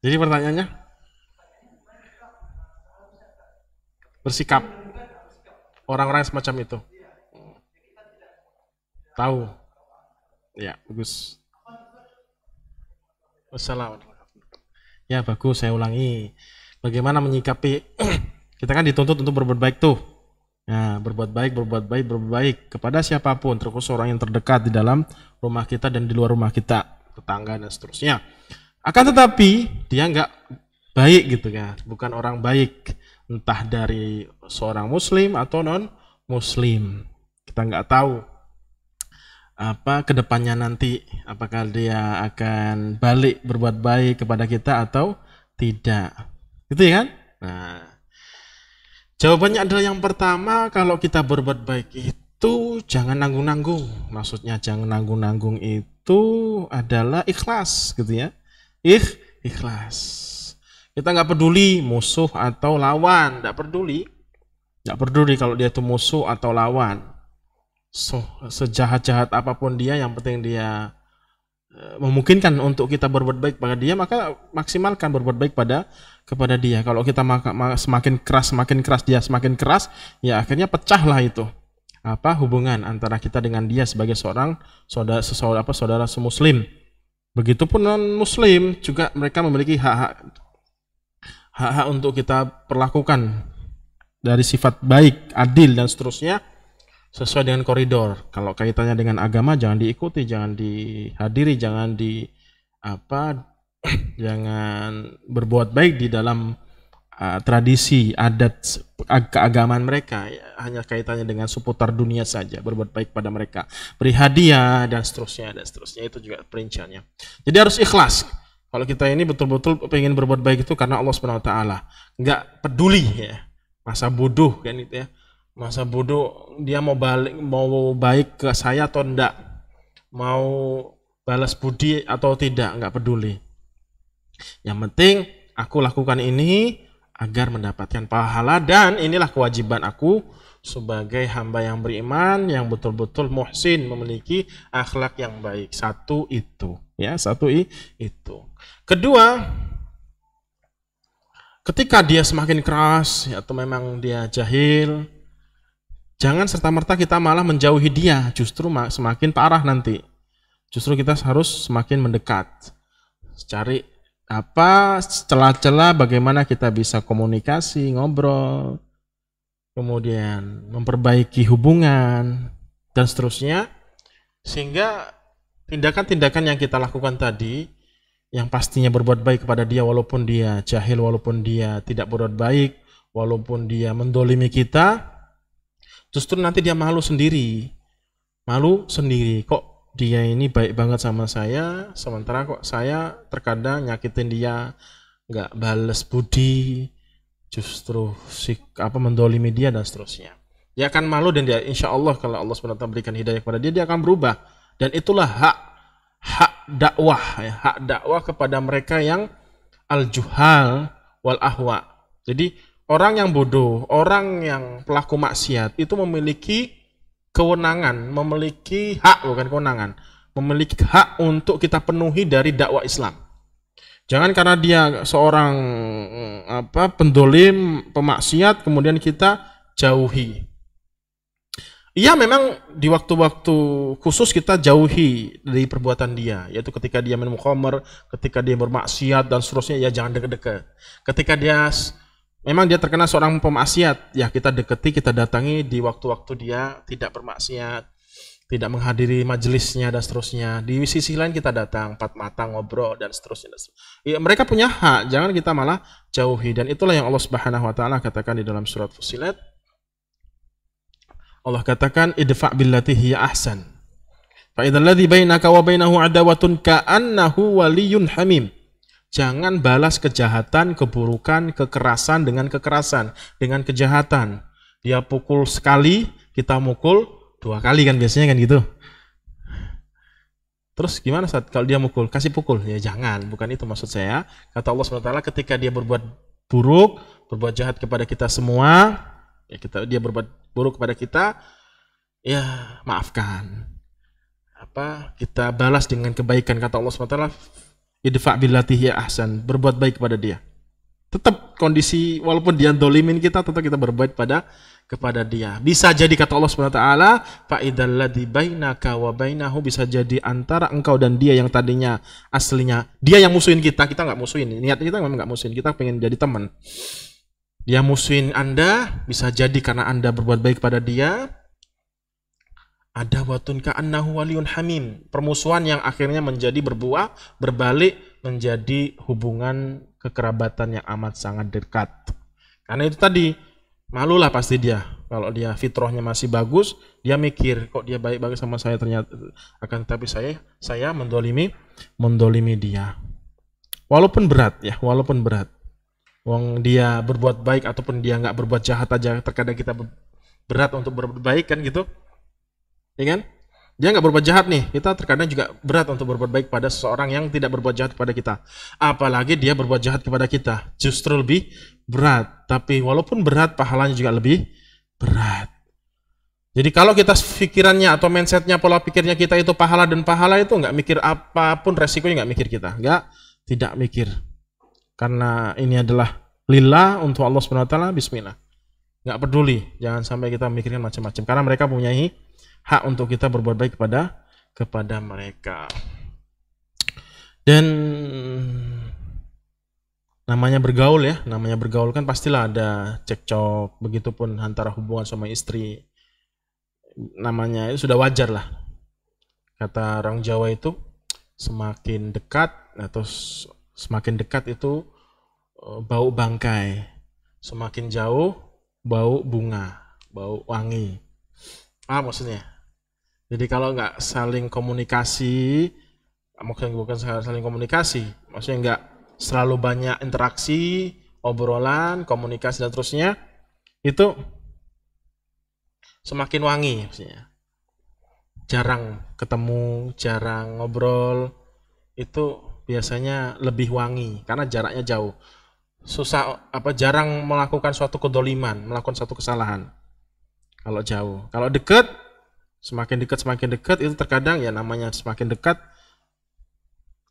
Jadi pertanyaannya bersikap orang-orang semacam itu tahu ya. Bagus. Wassalamualaikum. Ya bagus, saya ulangi bagaimana menyikapi kita kan dituntut untuk berbuat baik tuh. Nah, berbuat baik kepada siapapun, terkhusus orang yang terdekat di dalam rumah kita dan di luar rumah kita, tetangga dan seterusnya. Akan tetapi dia nggak baik gitu kan, bukan orang baik, entah dari seorang muslim atau non muslim. Kita nggak tahu apa kedepannya nanti, apakah dia akan balik berbuat baik kepada kita atau tidak, gitu ya kan? Nah, jawabannya adalah yang pertama, kalau kita berbuat baik itu jangan nanggung-nanggung. Maksudnya jangan nanggung-nanggung itu adalah ikhlas gitu ya. Ikhlas. Kita nggak peduli musuh atau lawan, nggak peduli kalau dia itu musuh atau lawan. Sejahat-jahat apapun dia, yang penting dia memungkinkan untuk kita berbuat baik pada dia, maka maksimalkan berbuat baik kepada dia. Kalau kita semakin keras dia semakin keras, ya akhirnya pecahlah itu hubungan antara kita dengan dia sebagai seorang saudara semuslim. Begitupun non muslim juga, mereka memiliki hak untuk kita perlakukan dari sifat baik, adil dan seterusnya sesuai dengan koridor. Kalau kaitannya dengan agama jangan diikuti, jangan dihadiri, jangan jangan berbuat baik di dalam tradisi, adat, keagamaan mereka, ya, hanya kaitannya dengan seputar dunia saja, berbuat baik pada mereka, beri hadiah dan seterusnya, itu juga perinciannya. Jadi harus ikhlas. Kalau kita ini betul-betul pengen berbuat baik itu karena Allah Subhanahu wa taala, nggak peduli ya masa bodoh kan itu ya. Masa bodoh dia mau baik ke saya atau enggak, mau balas budi atau tidak, nggak peduli. Yang penting aku lakukan ini agar mendapatkan pahala. Dan inilah kewajiban aku sebagai hamba yang beriman, yang betul-betul muhsin, memiliki akhlak yang baik. Satu itu, ya, itu. Kedua, ketika dia semakin keras atau memang dia jahil, jangan serta-merta kita malah menjauhi dia, justru semakin parah nanti. Justru kita harus semakin mendekat. Cari celah-celah bagaimana kita bisa komunikasi, ngobrol, kemudian memperbaiki hubungan dan seterusnya, sehingga tindakan-tindakan yang kita lakukan tadi yang pastinya berbuat baik kepada dia walaupun dia jahil, walaupun dia tidak berbuat baik, walaupun dia mendolimi kita, justru nanti dia malu sendiri. Kok dia ini baik banget sama saya, sementara kok saya terkadang nyakitin dia, nggak bales budi, justru mendolimi dia dan seterusnya. Dia akan malu dan dia insya Allah kalau Allah SWT berikan hidayah kepada dia akan berubah. Dan itulah hak dakwah, ya, hak dakwah kepada mereka yang al-juhal wal ahwa. Jadi orang yang bodoh, orang yang pelaku maksiat itu memiliki kewenangan, memiliki hak, bukan kewenangan, memiliki hak untuk kita penuhi dari dakwah Islam. Jangan karena dia seorang pendolim, pemaksiat, kemudian kita jauhi. Iya, memang di waktu-waktu khusus kita jauhi dari perbuatan dia, yaitu ketika dia minum khamr, ketika dia bermaksiat dan seterusnya, ya jangan deket-deket. Ketika memang dia terkena seorang pemaksiat, ya kita deketi, kita datangi di waktu-waktu dia tidak bermaksiat, tidak menghadiri majelisnya dan seterusnya. Di sisi lain kita datang, empat mata ngobrol dan seterusnya. Ya, mereka punya hak, jangan kita malah jauhi. Dan itulah yang Allah Subhanahu wa taala katakan di dalam surat Fussilat. Allah katakan idfa' billati hiya ahsan. Fa idzal ladzi bainaka wa bainahu adawatun ka'annahu waliyyun hamim. Jangan balas kejahatan, keburukan, kekerasan dengan kekerasan, dengan kejahatan. Dia pukul sekali, kita mukul 2 kali kan biasanya kan gitu. Terus gimana saat kalau dia mukul? Kasih pukul? Ya jangan, bukan itu maksud saya. Kata Allah SWT ketika dia berbuat buruk, berbuat jahat kepada kita semua, ya dia berbuat buruk kepada kita, ya maafkan. Kita balas dengan kebaikan. Kata Allah SWT, idfa' billati hiya ahsan, berbuat baik kepada dia. Tetap kondisi walaupun dia dolimin kita, tetap kita berbuat kepada dia. Bisa jadi kata Allah SWT, fa idzal ladzi bainaka wa bainahu, bisa jadi antara engkau dan dia yang tadinya aslinya dia yang musuhin kita nggak musuhin. Niat kita memang nggak musuhin, kita pengen jadi teman. Dia musuhin Anda, bisa jadi karena Anda berbuat baik pada dia. Ada watun ka'annahu waliyun hamim, permusuhan yang akhirnya menjadi berbalik menjadi hubungan kekerabatan yang amat sangat dekat. Karena itu tadi, malulah pasti dia. Kalau dia fitrahnya masih bagus, dia mikir, kok dia baik-baik sama saya, ternyata akan tetapi saya mendolimi dia. Walaupun berat ya, walaupun berat. Wong dia berbuat baik ataupun dia nggak berbuat jahat aja, terkadang kita berat untuk berbuat baik kan gitu. Ya kan? Dia nggak berbuat jahat nih, kita terkadang juga berat untuk berbuat baik pada seseorang yang tidak berbuat jahat kepada kita. Apalagi dia berbuat jahat kepada kita, justru lebih berat. Tapi walaupun berat, pahalanya juga lebih berat. Jadi kalau kita pikirannya atau mindsetnya, pola pikirnya kita itu pahala, dan pahala itu nggak mikir apapun resikonya, nggak mikir kita, tidak mikir. Karena ini adalah lillah, untuk Allah SWT, bismillah. Nggak peduli, jangan sampai kita mikirkan macam-macam. Karena mereka punya hak untuk kita berbuat baik kepada mereka. Dan namanya bergaul ya, namanya bergaul kan pastilah ada cekcok, begitupun antara hubungan sama istri. Namanya itu sudah wajar lah. Kata orang Jawa itu, semakin dekat atau semakin dekat itu bau bangkai, semakin jauh bau bunga, bau wangi. Maksudnya, jadi kalau nggak saling komunikasi, bukan saling komunikasi, maksudnya nggak selalu banyak interaksi, obrolan, komunikasi dan terusnya, itu semakin wangi, maksudnya. Jarang ketemu, jarang ngobrol, itu biasanya lebih wangi karena jaraknya jauh. jarang melakukan suatu kedoliman, melakukan suatu kesalahan. Kalau jauh, kalau dekat, semakin dekat itu terkadang ya namanya semakin dekat,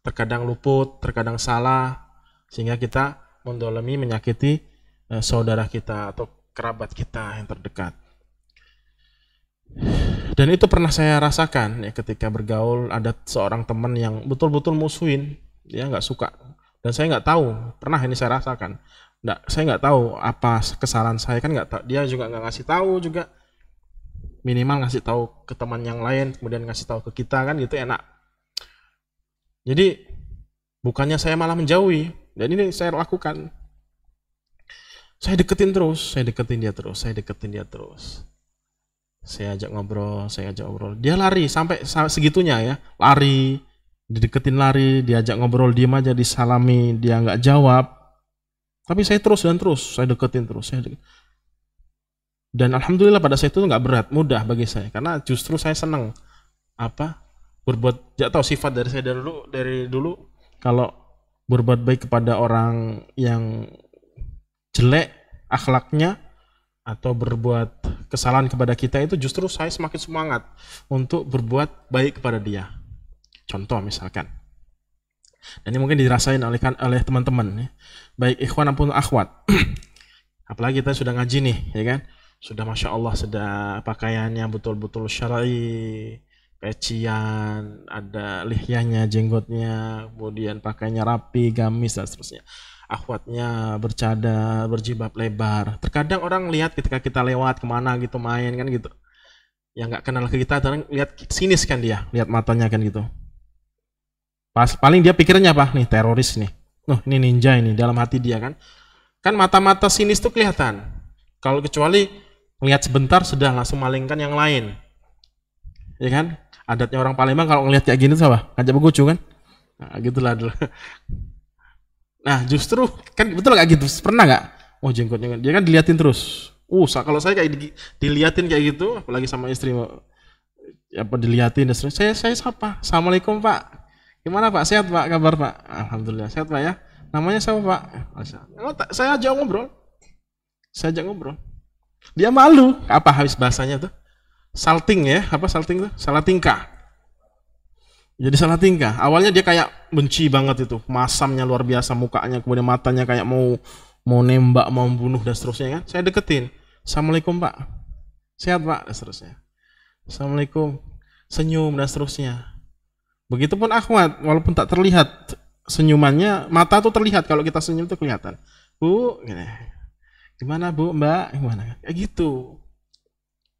terkadang luput, terkadang salah, sehingga kita mendolimi, menyakiti saudara kita atau kerabat kita yang terdekat. Dan itu pernah saya rasakan ya, ketika bergaul ada seorang teman yang betul-betul musuhin, dia nggak suka. Dan saya nggak tahu, pernah ini saya rasakan. Saya nggak tahu apa kesalahan saya, kan nggak tahu. Dia juga nggak ngasih tahu juga. Minimal ngasih tahu ke teman yang lain, kemudian ngasih tahu ke kita, kan gitu enak. Jadi bukannya saya malah menjauhi, dan ini saya lakukan. Saya deketin dia terus. Saya ajak ngobrol. Dia lari sampai segitunya ya, lari, diajak ngobrol, diem aja, disalami, dia nggak jawab. Tapi saya terus, saya deketin terus. Dan alhamdulillah pada saat itu nggak berat, mudah bagi saya, karena justru saya senang berbuat, nggak tahu sifat dari saya dari dulu kalau berbuat baik kepada orang yang jelek akhlaknya atau berbuat kesalahan kepada kita, itu justru saya semakin semangat untuk berbuat baik kepada dia. Contoh misalkan, dan ini mungkin dirasain oleh teman-teman ya, baik ikhwan maupun akhwat. Apalagi kita sudah ngaji nih, ya kan? Sudah Masya Allah, sudah pakaiannya betul-betul syar'i, pecian, ada lihyahnya, jenggotnya, kemudian pakaiannya rapi, gamis, dan seterusnya. Akhwatnya bercadar, berjilbab lebar. Terkadang orang lihat ketika kita lewat kemana gitu, main kan gitu, yang nggak kenal ke kita, kadang lihat sinis kan dia, lihat matanya kan gitu. Paling dia pikirnya apa? Nih teroris nih, ini ninja ini, dalam hati dia kan. Kan mata-mata sinis tuh kelihatan. Kalau kecuali lihat sebentar sudah langsung malingkan yang lain, ya kan? Adatnya orang Palembang kalau ngelihat kayak gini tuh apa? Ngajak begucu kan? Nah, gitulah dulu. Nah justru kan betul gak gitu? Pernah gak? Oh jenggotnya, dia kan diliatin terus. Kalau saya kayak diliatin kayak gitu, apalagi sama istri, diliatin dan seterusnya. Saya sapa, Assalamualaikum Pak. Gimana Pak? Sehat Pak? Kabar Pak? Alhamdulillah sehat Pak ya. Namanya siapa Pak? Saya ajak ngobrol. Dia malu. Apa habis bahasanya tuh? Salting ya? Apa salting tuh? Salah tingkah. Jadi salah tingkah. Awalnya dia kayak benci banget itu, masamnya luar biasa mukanya, kemudian matanya kayak mau nembak, mau membunuh dan seterusnya kan. Saya deketin. Assalamualaikum Pak. Sehat Pak? Dan seterusnya. Assalamualaikum. Senyum dan seterusnya. Begitupun akhwat, walaupun tak terlihat senyumannya, mata tuh terlihat, kalau kita senyum tuh kelihatan. Bu, gini. Gimana Bu, Mbak? Gimana? Kayak gitu.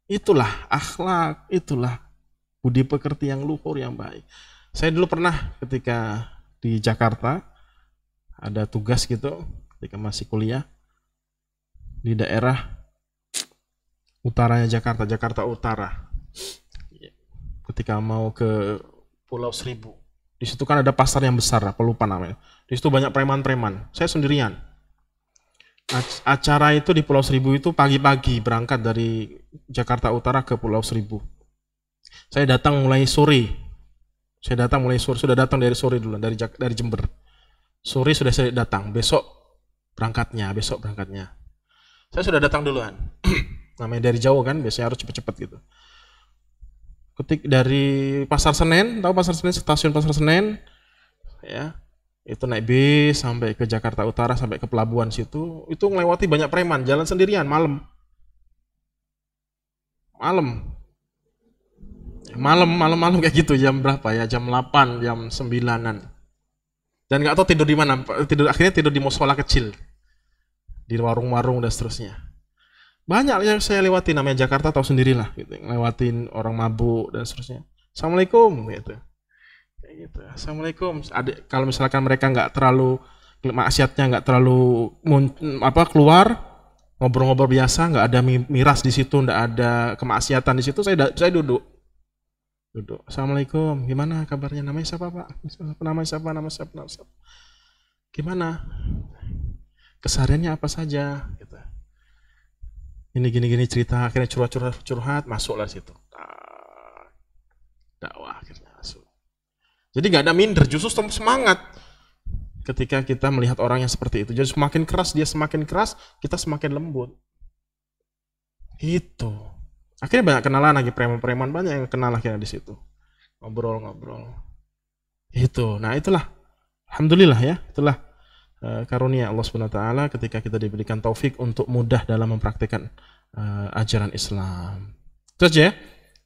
Itulah akhlak, itulah budi pekerti yang luhur, yang baik. Saya dulu pernah ketika di Jakarta ada tugas gitu, ketika masih kuliah di daerah utaranya Jakarta Utara. Ketika mau ke Pulau Seribu, di situ kan ada pasar yang besar, apa lupa namanya. Di situ banyak preman-preman. Saya sendirian. Acara itu di Pulau Seribu itu pagi-pagi, berangkat dari Jakarta Utara ke Pulau Seribu. Saya datang mulai sore. Sudah datang dari sore dulu, dari Jember. Sore sudah saya datang, besok berangkatnya. Saya sudah datang duluan. Namanya dari jauh kan, biasanya harus cepet-cepet gitu. Dari Pasar Senen, tahu Pasar Senen, stasiun Pasar Senen, ya, itu naik bis sampai ke Jakarta Utara, sampai ke pelabuhan situ, itu melewati banyak preman, jalan sendirian, malam kayak gitu, jam berapa ya, jam 8, jam 9-an, dan nggak tahu tidur di mana, akhirnya tidur di musola kecil, di warung-warung dan seterusnya. Banyak yang saya lewati, namanya Jakarta tahu sendirilah gitu, lewatin orang mabuk dan seterusnya. Assalamualaikum gitu. Kayak gitu. Assalamualaikum. Kalau misalkan mereka nggak terlalu maksiatnya, nggak terlalu keluar, ngobrol-ngobrol biasa, nggak ada miras di situ, nggak ada kemaksiatan di situ, saya duduk. Assalamualaikum. Gimana kabarnya? Namanya siapa Pak? Nama siapa? Gimana? Kesehariannya apa saja? Gitu. Ini gini cerita, akhirnya curhat, masuklah situ. Dakwah akhirnya masuk. Jadi nggak ada minder, justru semangat. ketika kita melihat orang yang seperti itu. Jadi semakin keras dia semakin keras, kita semakin lembut. Itu. Akhirnya banyak kenalan lagi, preman-preman banyak yang kenal akhirnya di situ. Ngobrol-ngobrol. Itu. Nah, itulah alhamdulillah ya, itulah karunia Allah Subhanahu wa taala ketika kita diberikan taufik untuk mudah dalam mempraktikkan ajaran Islam. Itu aja ya.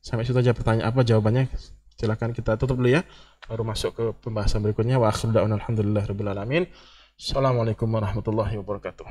Sampai situ aja pertanyaan apa jawabannya. Silakan kita tutup dulu ya. Baru masuk ke pembahasan berikutnya. Wa akhiru da'wana alhamdulillahirabbil alamin. Assalamualaikum warahmatullahi wabarakatuh.